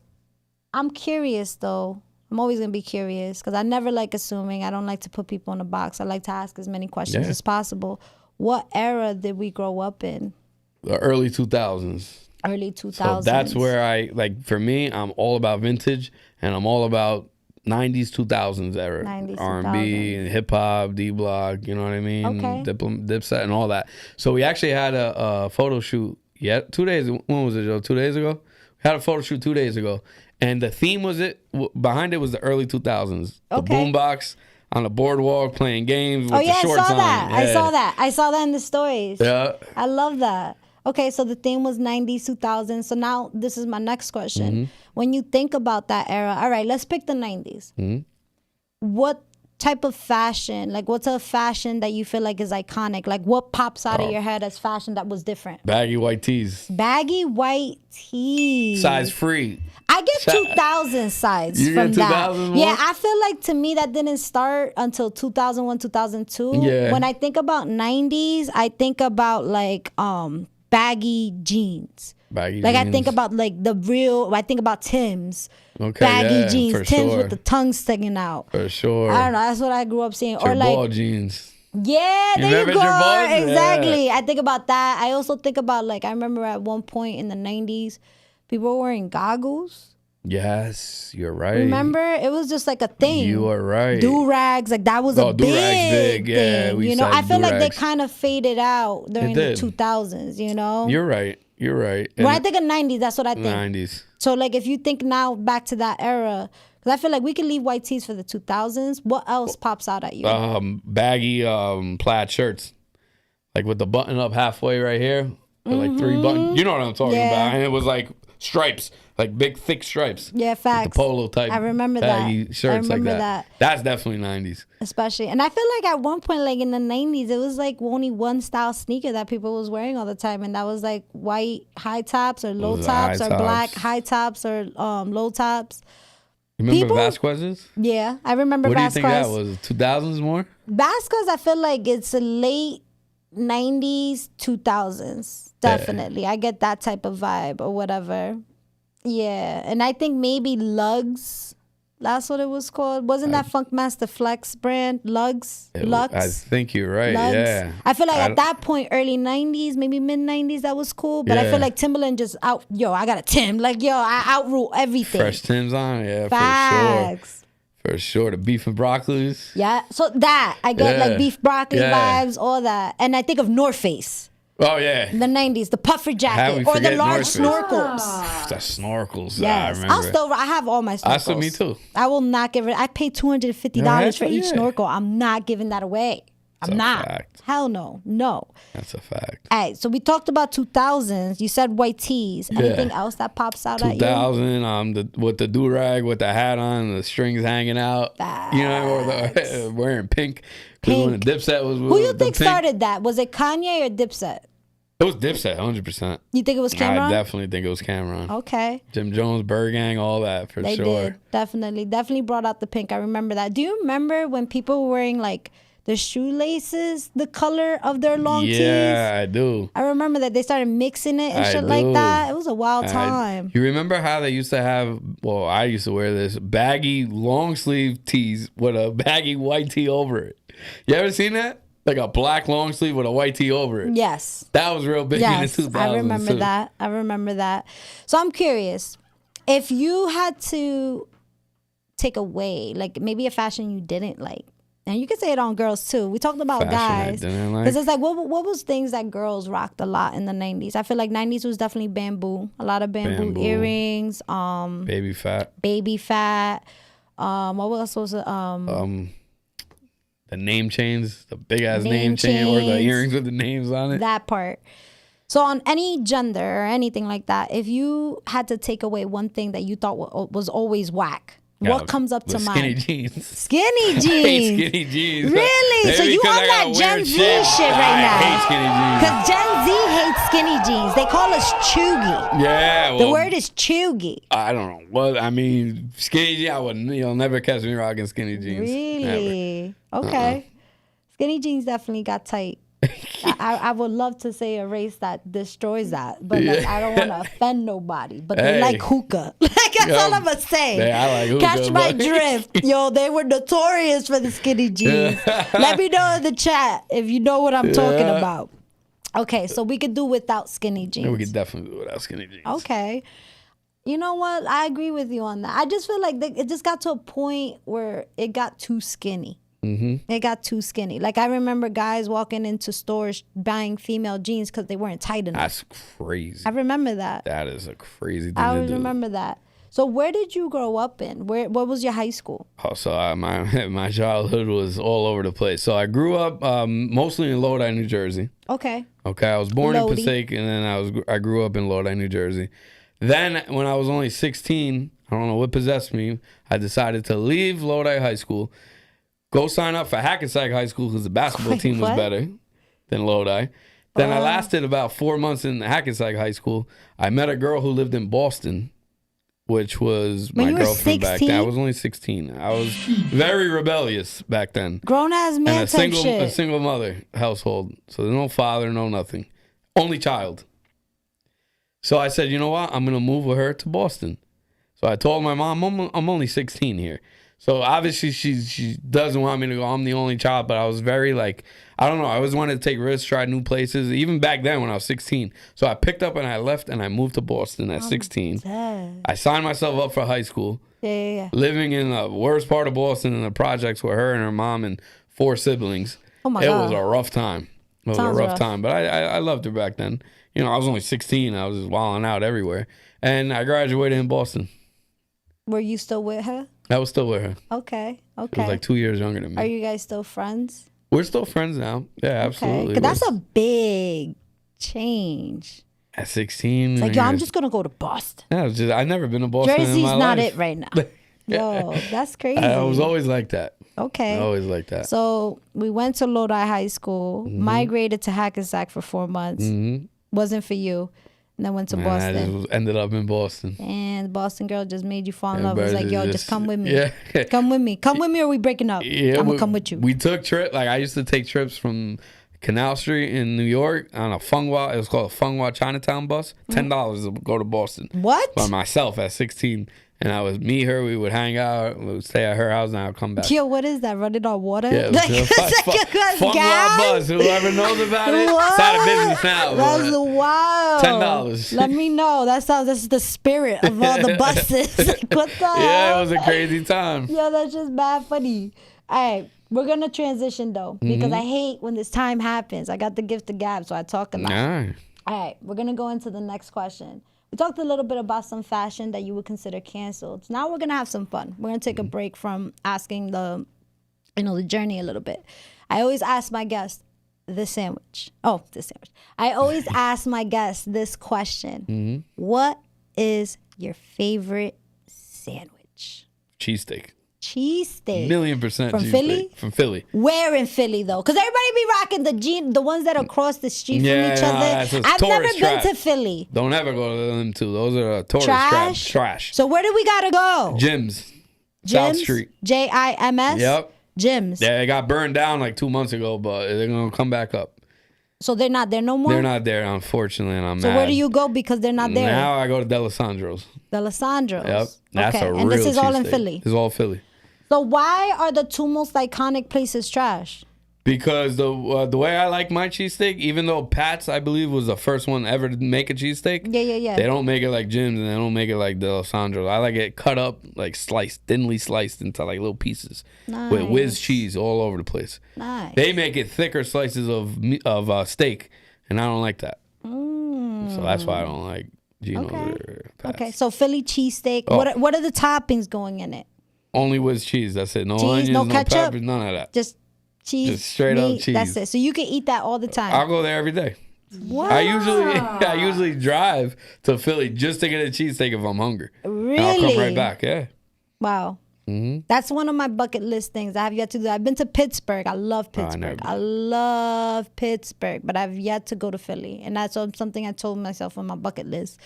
I'm curious though. I'm always gonna be curious because I never like assuming. I don't like to put people in a box. I like to ask as many questions as possible. What era did we grow up in? The early 2000s. Early 2000s. So that's where I, like, for me, I'm all about vintage and I'm all about 90s, 2000s era. 90s, R&B and hip hop, D-Block, you know what I mean? Okay. Dipset and all that. So we actually had a photo shoot 2 days. When was it, Joe? 2 days ago? We had a photo shoot 2 days ago. And the theme behind it was the early 2000s. The boombox on the boardwalk playing games with the shorts on. I saw that in the stories. Yeah. I love that. Okay, so the theme was 90s, 2000s. So now this is my next question. When you think about that era, all right, let's pick the 90s. What type of fashion, like what's a fashion that you feel like is iconic? Like what pops out of your head as fashion that was different? Baggy white tees. Baggy white tees. Size free. I get 2000 sides You from get that. 2000 more? Yeah, I feel like to me that didn't start until 2001, 2002. Yeah. When I think about 90s, I think about like baggy jeans. Baggy Like jeans. I think about like I think about Tim's. Okay, baggy yeah, jeans, for Tim's sure. with the tongue sticking out. For sure. I don't know. That's what I grew up seeing. Or Ball like, jeans. yeah, there you remember go. your balls? Exactly. Yeah. I think about that. I also think about like I remember at one point in the 90s, people were wearing goggles. Yes, you're right. Remember, it was just like a thing. You are right. Do rags, like that was a big Yeah, thing. we You know, said I feel like they do-rags. kind of faded out during the did. 2000s. You know, You're right. You're right. when I think of 90s, that's what I think. 90s. So like, if you think now back to that era, because I feel like we can leave white tees for the 2000s. What else pops out at you? Baggy plaid shirts, like with the button up halfway right here, with like 3 buttons. You know what I'm talking Yeah. about? And it was like stripes, like big thick stripes. Yeah, facts. The polo type. I remember baggy that. shirts I remember like that. That's definitely 90s. Especially, and I feel like at one point, like in the 90s, it was like only one style sneaker that people was wearing all the time, and that was like white high tops or low Those are tops high or tops. black high tops or low tops. You remember People- Vasquez's? Yeah, I remember What do you Vasquez. think that was? 2000s more? Vasquez, I feel like it's a late 90s, 2000s. Definitely. I get that type of vibe or whatever. Yeah. And I think maybe Lugs, that's what it was called. Wasn't that Funkmaster Flex brand? Lugs? Lux? I think you're right. Lugs. Yeah. I feel like I at that point, early 90s, maybe mid 90s, that was cool. But I Yeah. feel like Timberland just I got a Tim. Like, I outrule everything. Fresh Timbs on, yeah, Facts. for sure. The beef and broccolis. Yeah. So that, I get Yeah. like beef broccoli Yeah. vibes, all that. And I think of North Face. Oh yeah, The 90s, the puffer How jacket we or the forget large North Face? snorkels. the snorkels. Yes, I remember. I have all my snorkels. I still, me too. I will not give it. I paid $250 Yeah, for each yeah. snorkel. I'm not giving that away. I'm a not. fact. Hell no. That's a fact. All right, so we talked about 2000s. You said white tees. Anything else that pops out at you? 2000, with the do rag, with the hat on, the strings hanging out. You know, or the wearing pink. Because when the Dipset was, Who you the think pink, started that? Was it Kanye or Dipset? It was Dipset, 100%. You think it was Cameron? I definitely think it was Cameron. Okay. Jim Jones, Bird Gang, all that for They sure. did. Definitely brought out the pink. I remember that. Do you remember when people were wearing like the shoelaces, the color of their long tees? Yeah, I do. I remember that they started mixing it and I shit like do. that. It was a wild time. You remember how they used to have, well, I used to wear this, baggy long sleeve tees with a baggy white tee over it. You ever seen that? Like a black long sleeve with a white tee over it. Yes. That was real big in the 2000s. I remember that. So I'm curious, if you had to take away, like maybe a fashion you didn't like, and you can say it on girls too. We talked about guys. Because it's like, what was things that girls rocked a lot in the 90s? I feel like 90s was definitely bamboo. A lot of bamboo earrings. Baby fat. What else was it? The name chains, the big ass name chain, or the earrings with the names on it. That part. So on any gender or anything like that, if you had to take away one thing that you thought was always whack, what comes up to mind? Skinny jeans. Skinny jeans. I hate skinny jeans. Really? Maybe So you on that Gen Z shit right now? I hate skinny jeans. Because Gen Z hates skinny jeans. They call us chuggy. Yeah. Well, the word is chuggy. I don't know. Well, I mean, skinny jeans, I wouldn't. You'll never catch me rocking skinny jeans. Really? Never. Okay. Skinny jeans definitely got tight. I would love to say a race that destroys that, but like, I don't want to offend nobody. But they like hookah. Like that's all I'm gonna say. Yeah, I like hookah. Catch my drift. Yo, they were notorious for the skinny jeans. Let me know in the chat if you know what I'm talking about. Okay, so we could do without skinny jeans. Yeah, we could definitely do without skinny jeans. Okay. You know what? I agree with you on that. I just feel like it just got to a point where it got too skinny. Mm-hmm. It got too skinny. Like I remember guys walking into stores buying female jeans because they weren't tight enough. That's crazy. I remember that. That is a crazy thing I to do. remember that. So where did you grow up in? What was your high school? Oh, so my childhood was all over the place. So I grew up mostly in Lodi, New Jersey. Okay. Okay, I was born in Passaic, and then I grew up in Lodi, New Jersey. Then when I was only 16, I don't know what possessed me, I decided to leave Lodi High School, go sign up for Hackensack High School because the basketball team was better than Lodi. Then I lasted about 4 months in Hackensack High School. I met a girl who lived in Boston, which was my girlfriend back then. I was only 16. I was very rebellious back then. Grown-ass man and type shit. A single mother household. So there's no father, no nothing. Only child. So I said, you know what? I'm going to move with her to Boston. So I told my mom, I'm only 16 here. So obviously she doesn't want me to go. I'm the only child, but I was very like, I don't know. I always wanted to take risks, try new places, even back then when I was 16. So I picked up and I left and I moved to Boston at 16. Dead. I signed myself up for high school. Yeah. Living in the worst part of Boston in the projects with her and her mom and 4 siblings. Oh my God. It was a rough time. It was a rough time, but I loved her back then. You know, I was only 16. I was just wilding out everywhere. And I graduated in Boston. Were you still with her? I was still with her. Okay. She was like 2 years younger than me. Are you guys still friends? We're still friends now. Yeah, absolutely. 'Cause that's a big change. At 16. It's like, yo, I'm just going to go to Boston. Yeah, I've never been to Boston Jersey's in my not life. it right now. Yo, that's crazy. I was always like that. Okay. Always like that. So we went to Lodi High School, migrated to Hackensack for 4 months. Wasn't for you. And then went to Boston. I just ended up in Boston. And the Boston girl just made you fall in love. It was like, yo, just come with me. Yeah. Come with me. Come with me or we breaking up. Yeah, I'm going to come with you. We took trips. Like, I used to take trips from Canal Street in New York on a Funghwa. It was called a Funghwa Chinatown bus. $10 to go to Boston. What? By myself at 16. And I was her. We would hang out. We would stay at her house, and I would come back. Yo, what is that? Running on water? Yeah, Funghwa bus. Whoever knows about it, it's out of business now. That's wild. $10. Let me know. That's the spirit of all the buses. Like, what the hell? Yeah, it was a crazy time. Yo, that's just bad funny. All right. We're going to transition, though, because I hate when this time happens. I got the gift of gab, so I talk a lot. Nah. All right. We're going to go into the next question. We talked a little bit about some fashion that you would consider canceled. So now we're going to have some fun. We're going to take a break from asking the journey a little bit. I always ask my guests the sandwich. I always ask my guests this question. What is your favorite sandwich? Cheesesteak. Cheesesteak. 1,000,000% From cheesesteak. Philly? From Philly. Where in Philly though? Because everybody be rocking the ones that are across the street from Yeah, each nah, other. that's just I've never tourist been trap. to Philly. Don't ever go to them too. Those are tourist Trash. trash. So where do we gotta go? Gyms. South Gyms? Street. Jims. Yep. Gyms. Yeah, it got burned down like 2 months ago, but they're gonna come back up. So they're not there no more. They're not there, unfortunately, and I'm So mad. where do you go because they're not there? Now I go to D'Alessandro's. D'Alessandro's. Yep, that's okay. a real And this is all in cheesesteak. Philly. It's all Philly. So why are the two most iconic places trash? Because the way I like my cheesesteak, even though Pat's, I believe, was the first one ever to make a cheesesteak. Yeah. They don't make it like Jim's and they don't make it like D'Alessandro's. I like it cut up, like sliced, thinly sliced into like little pieces with whiz cheese all over the place. Nice. They make it thicker slices of steak, and I don't like that. So that's why I don't like Geno's or Pat's. Okay, so Philly cheesesteak. Oh. What are the toppings going in it? Only whiz cheese. That's it. No Cheese, onions, no no ketchup? peppers, none of that. Just cheese. Just straight up meat, cheese. That's it. So you can eat that all the time. I'll go there every day. Wow. I usually drive to Philly just to get a cheesesteak if I'm hungry. Really? And I'll come right back. Yeah. Wow. That's one of my bucket list things. I have yet to do. I've been to Pittsburgh. I love Pittsburgh. I love Pittsburgh, but I've yet to go to Philly. And that's something I told myself on my bucket list.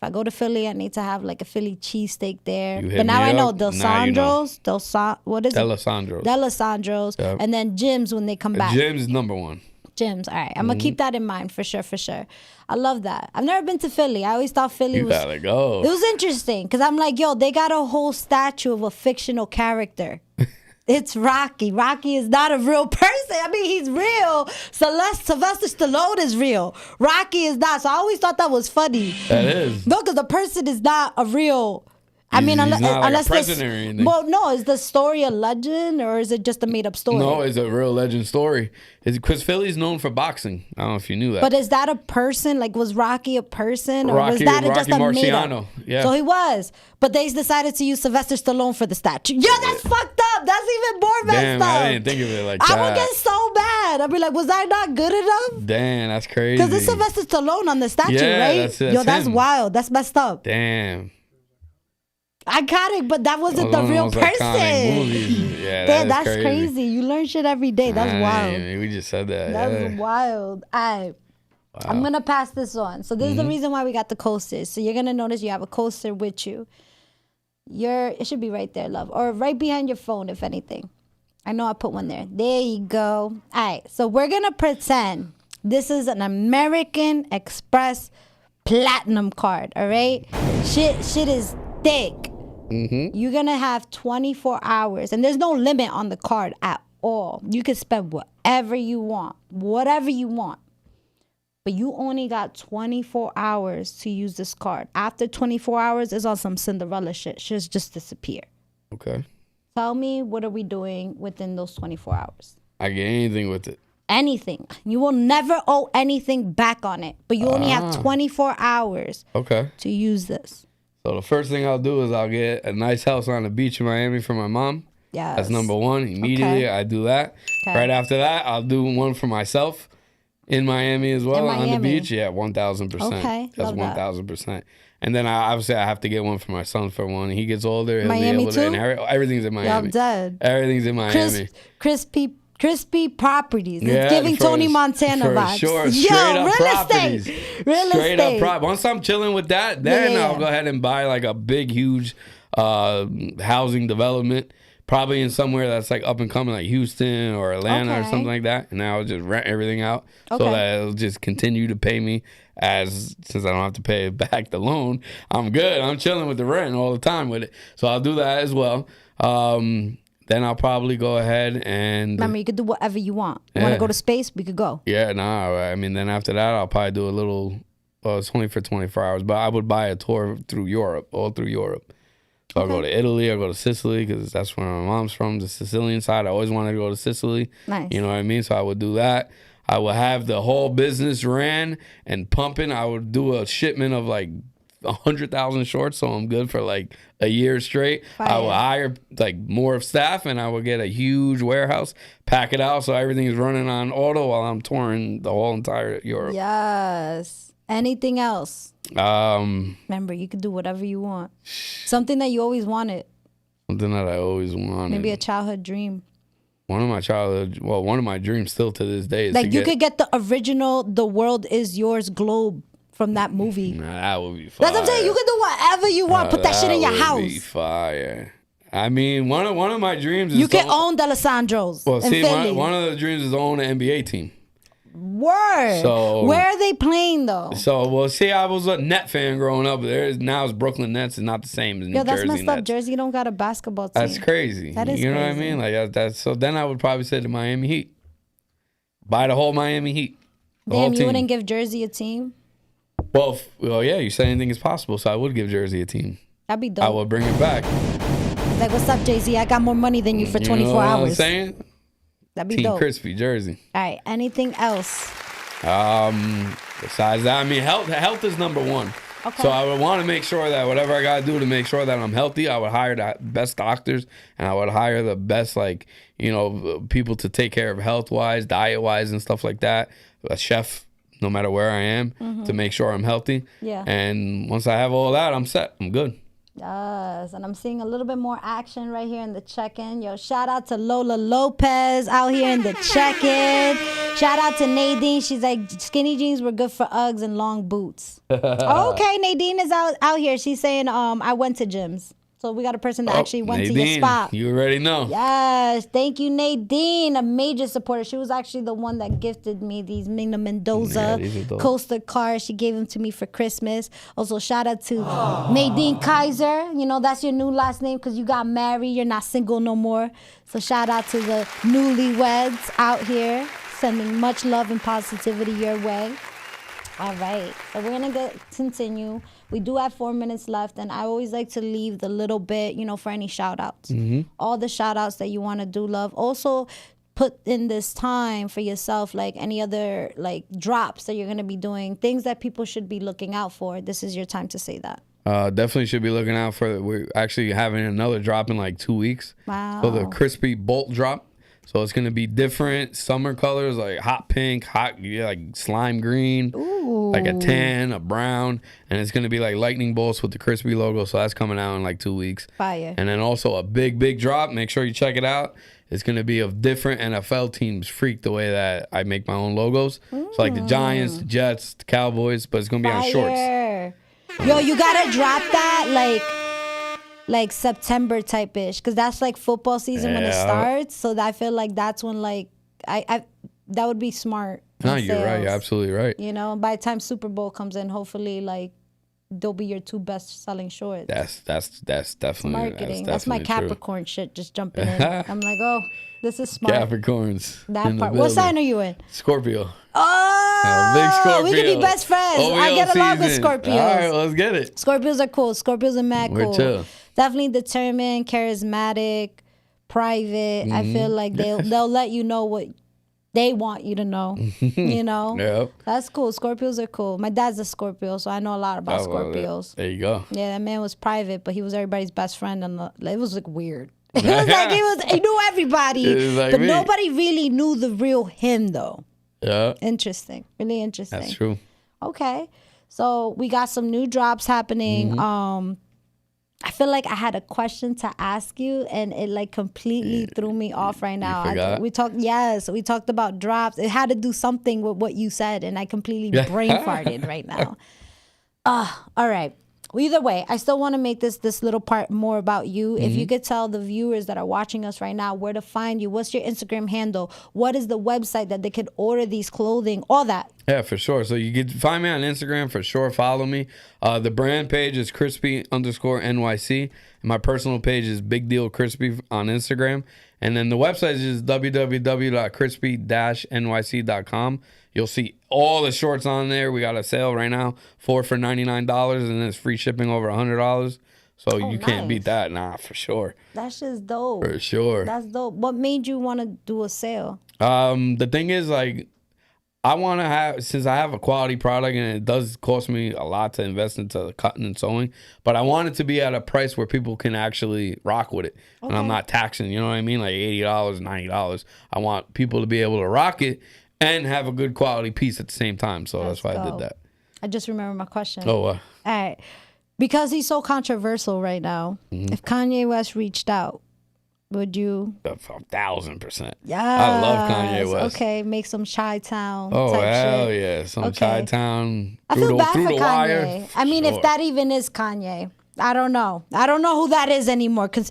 If I go to Philly, I need to have like a Philly cheesesteak there. But now I know D'Alessandro's. What is it? D'Alessandro's. Yep. And then Jim's when they come back. Jim's number one. Jim's. All right. I'm going to keep that in mind for sure. I love that. I've never been to Philly. I always thought Philly was... You gotta go. It was interesting because I'm like, yo, they got a whole statue of a fictional character. It's Rocky. Rocky is not a real person. I mean, he's real. Sylvester Stallone is real. Rocky is not. So I always thought that was funny. That is. No, because the person is not a real... I mean, he's not unless like a president or anything. Well, no, is the story a legend or is it just a made-up story? No, it's a real legend story. It's because Philly's known for boxing. I don't know if you knew that. But is that a person? Like, was Rocky a person, or was Rocky that just a Marciano. made-up? Yeah. So he was, but they decided to use Sylvester Stallone for the statue. Yeah, that's fucked up. That's even more messed Damn, up. I didn't think of it like that. I would get so mad. I'd be like, was I not good enough? Damn, that's crazy. Because it's Sylvester Stallone on the statue, Yeah, right? That's him. wild. That's messed up. Damn. Iconic, but that wasn't the real person. Yeah, that's crazy. You learn shit every day. That's wild. We just said that. That's wild. I'm going to pass this on. So this is the reason why we got the coasters. So you're going to notice you have a coaster with you. It should be right there, love. Or right behind your phone, if anything. I know I put one there. There you go. All right. So we're going to pretend this is an American Express Platinum card. All right? Shit is thick. You're going to have 24 hours. And there's no limit on the card at all. You can spend whatever you want. But you only got 24 hours to use this card. After 24 hours, it's on some Cinderella shit. Shit's just disappear. Okay. Tell me, what are we doing within those 24 hours? I get anything with it. Anything. You will never owe anything back on it. But you only have 24 hours to use this. So the first thing I'll do is I'll get a nice house on the beach in Miami for my mom. Yes. That's number one. Immediately, I do that. Okay. Right after that, I'll do one for myself in Miami as well on the beach. Yeah, 1,000%. Okay, That's love that. 1,000%. And then obviously I have to get one for my son for when he gets older. He'll Miami be able to, too? and everything's in Miami. I'm dead. Everything's in Miami. Crispy properties. Yeah, It's giving Tony Montana for vibes. Sure. Straight up real properties. estate. Real Straight estate. up property. Once I'm chilling with that, then Yeah. I'll go ahead and buy like a big, huge housing development. Probably in somewhere that's like up and coming, like Houston or Atlanta or something like that. And I'll just rent everything out so that it'll just continue to pay me since I don't have to pay back the loan. I'm good. I'm chilling with the rent all the time with it. So I'll do that as well. Then I'll probably go ahead and... Remember, you could do whatever you want. You want to go to space? We could go. Yeah, I mean, then after that, I'll probably do a little... Well, it's only for 24 hours, but I would buy a tour through Europe, all through Europe. So I'll go to Italy, I'll go to Sicily, because that's where my mom's from, the Sicilian side. I always wanted to go to Sicily. Nice. You know what I mean? So I would do that. I would have the whole business ran and pumping. I would do a shipment of like 100,000 shorts, so I'm good for like a year straight. Fire. I would hire like more of staff, and I would get a huge warehouse, pack it out so everything is running on auto while I'm touring the whole entire Europe. Yes. Anything else? Remember, you can do whatever you want. Something that you always wanted. Something that I always wanted. Maybe a childhood dream. One of my dreams still to this day is Like you could get the original "The World Is Yours" globe from that movie. Nah, that would be fire. That's what I'm saying. You can do whatever you want. Put that shit in your house. That would be fire. I mean, one of my dreams is you can own D'Alessandro's. Well, see, Philly. one of the dreams is to own an NBA team. Word. So where are they playing though? So well, see, I was a Net fan growing up. Now it's Brooklyn Nets. It's not the same as New Jersey that's messed Nets. up. Jersey don't got a basketball team. That's crazy. That is you know crazy. what I mean? Like that's so. Then I would probably say the Miami Heat. Buy the whole Miami Heat. Damn, you wouldn't give Jersey a team? Well, yeah. You said anything is possible, so I would give Jersey a team. That'd be dope. I would bring it back. Like, what's up, Jay-Z? I got more money than you for 24 you know what hours. I'm saying? That'd be Team dope. Crispy, Jersey. All right. Anything else? Besides that, I mean, health is number one. Okay. So I would want to make sure that whatever I gotta do to make sure that I'm healthy, I would hire the best doctors and I would hire the best, like, you know, people to take care of health wise, diet wise, and stuff like that. A chef, no matter where I am, to make sure I'm healthy. Yeah. And once I have all that, I'm set. I'm good. Yes, and I'm seeing a little bit more action right here in the check-in. Yo, shout out to Lola Lopez out here in the check-in. Shout out to Nadine. She's like, skinny jeans were good for Uggs and long boots. Okay, Nadine is out here. She's saying, I went to gyms. So we got a person that actually went to your spot. You already know. Yes, thank you, Nadine, a major supporter. She was actually the one that gifted me these Mina Mendoza coaster cars. She gave them to me for Christmas. Also, shout out to Nadine Kaiser. You know, that's your new last name because you got married. You're not single no more. So shout out to the newlyweds out here, sending much love and positivity your way. All right, so we're gonna continue. We do have 4 minutes left, and I always like to leave the little bit, you know, for any shout outs. All the shout outs that you want to do, love. Also, put in this time for yourself, like any other like drops that you're gonna be doing, things that people should be looking out for. This is your time to say that. Definitely should be looking out for. We're actually having another drop in like 2 weeks. Wow. So the crispy bolt drop. So it's gonna be different summer colors, like hot pink, like slime green, like a tan, a brown, and it's gonna be like lightning bolts with the crispy logo. So that's coming out in like 2 weeks. Fire. And then also a big drop. Make sure you check it out. It's gonna be of different NFL teams. Freak the way that I make my own logos. So like the Giants, the Jets, the Cowboys, but it's gonna be on shorts. Yo, you gotta drop that like September type ish, because that's like football season when it starts. So I feel like that's when like I that would be smart. No, you're right. You're absolutely right. You know, by the time Super Bowl comes in, hopefully like they'll be your 2 best selling shorts. That's definitely marketing. That's my true. Capricorn shit just jumping in. I'm like, oh, this is smart. Capricorns. That part. What sign are you in? Scorpio. Oh, big Scorpio. We could be best friends. I get along with Scorpios. All right, let's get it. Scorpios are cool. Scorpios are mad cool. We're chill. Definitely determined, charismatic, private. I feel like they'll let you know what they want you to know. You know? Yep. That's cool. Scorpios are cool. My dad's a Scorpio, so I know a lot about Scorpios. There you go. Yeah, that man was private, but he was everybody's best friend, and it was like weird. It was like he knew everybody, like but me. nobody really knew the real him though. Yeah. Interesting. Really interesting. That's true. Okay. So we got some new drops happening. I feel like I had a question to ask you and it like completely threw me off right now. We talked about drops. It had to do something with what you said and I completely brain farted right now. All right. Well, either way, I still want to make this little part more about you. If you could tell the viewers that are watching us right now where to find you, what's your Instagram handle? What is the website that they could order these clothing? All that. Yeah, for sure. So you can find me on Instagram for sure. Follow me. The brand page is crispy_NYC. And my personal page is Big Deal Crispy on Instagram. And then the website is www.crispy-nyc.com. You'll see all the shorts on there. We got a sale right now, 4 for $99, and then it's free shipping over $100. So you can't beat that. Nah, for sure. That's just dope. For sure. That's dope. What made you want to do a sale? The thing is, like, I want to have, since I have a quality product and it does cost me a lot to invest into cutting and sewing, but I want it to be at a price where people can actually rock with it. Okay. And I'm not taxing, you know what I mean? Like $80, $90. I want people to be able to rock it and have a good quality piece at the same time. So that's why I did that. I just remember my question. Oh, all right. Because he's so controversial right now. If Kanye West reached out, would you? 1,000%. Yeah. I love Kanye West. Okay, make some Chi-Town Oh, type hell shit. yeah. Some Okay. Chi-Town I through feel the, bad through for the Kanye. wire. I mean, Sure. if that even is Kanye. I don't know. I don't know who that is anymore. Because,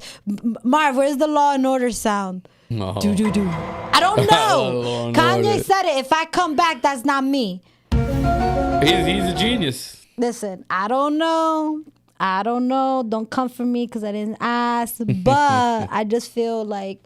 Marv, where's the Law and Order sound? No. Do. I don't Law know. and Kanye Order. said it. If I come back, that's not me. He's a genius. Listen, I don't know. Don't come for me because I didn't ask. But I just feel like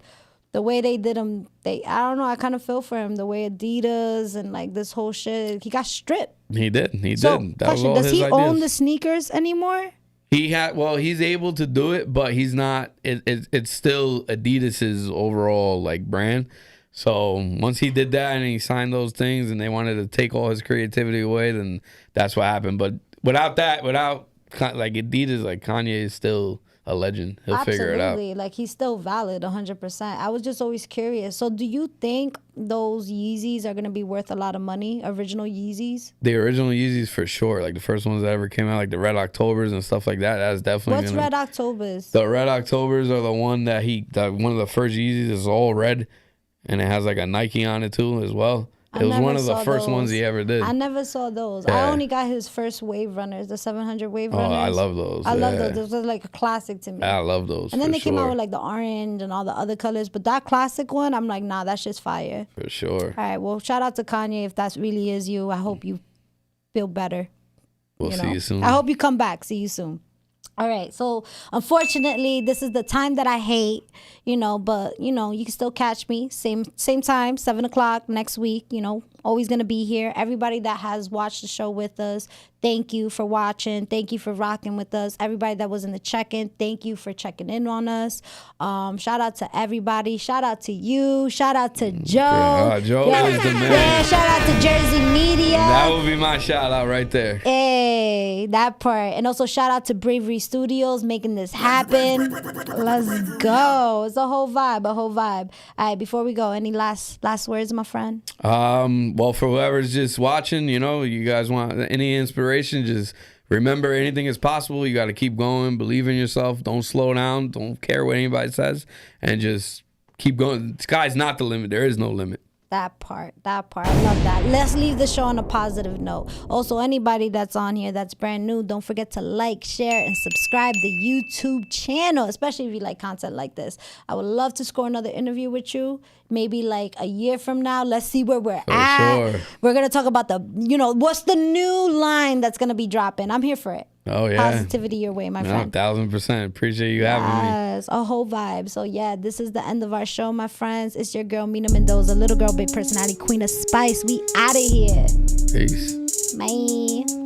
the way they did him, I don't know. I kind of feel for him. The way Adidas and like this whole shit, he got stripped. He did. So, That was question, all does his he ideas. own the sneakers anymore? He's able to do it, but he's not. It's still Adidas's overall like brand. So once he did that and he signed those things, and they wanted to take all his creativity away, then that's what happened. But without like Adidas, like Kanye is still a legend. He'll figure it out. Absolutely. Like he's still valid 100%. I was just always curious. So do you think those Yeezys are going to be worth a lot of money? Original Yeezys? The original Yeezys for sure, like the first ones that ever came out, like the Red Octobers and stuff like that. That's definitely What's Red Octobers? The Red Octobers are the one that one of the first Yeezys is all red, and it has like a Nike on it too as well. It was one of the first ones he ever did. I never saw those. Yeah. I only got his first Wave Runners, the 700 Wave Oh, Runners. I love those. I love yeah. those. Those are like a classic to me. I love those. And then for they came out sure. with like the orange and all the other colors. But that classic one, I'm like, nah, that shit's fire. For sure. All right, well, shout out to Kanye if that really is you. I hope you feel better. We'll see you soon. I hope you come back. See you soon. All right, so unfortunately, this is the time that I hate, but, you can still catch me. Same time, 7 o'clock next week, always going to be here. Everybody that has watched the show with us, thank you for watching. Thank you for rocking with us. Everybody that was in the check-in, thank you for checking in on us. Shout out to everybody. Shout out to you. Shout out to Joe. Joe is the man. Yeah, shout out to Jersey Media. That would be my shout out right there. Hey, that part. And also shout out to Bravery Studios making this happen. Let's go. It's a whole vibe, All right, before we go, any last words, my friend? Well, for whoever's just watching, you guys want any inspiration, just remember anything is possible. You got to keep going, believe in yourself, don't slow down, don't care what anybody says, and just keep going. The sky's not the limit. There is no limit. That part. I love that. Let's leave the show on a positive note. Also, anybody that's on here that's brand new, don't forget to like, share, and subscribe the YouTube channel, especially if you like content like this. I would love to score another interview with you, maybe like a year from now. Let's see where we're at. Sure. We're going to talk about what's the new line that's going to be dropping. I'm here for it. Oh, yeah. Positivity your way, my friend. 1,000%. Appreciate you having me. Yes, a whole vibe. So, yeah, this is the end of our show, my friends. It's your girl, Mina Mendoza, little girl, big personality, queen of spice. We out of here. Peace. Bye.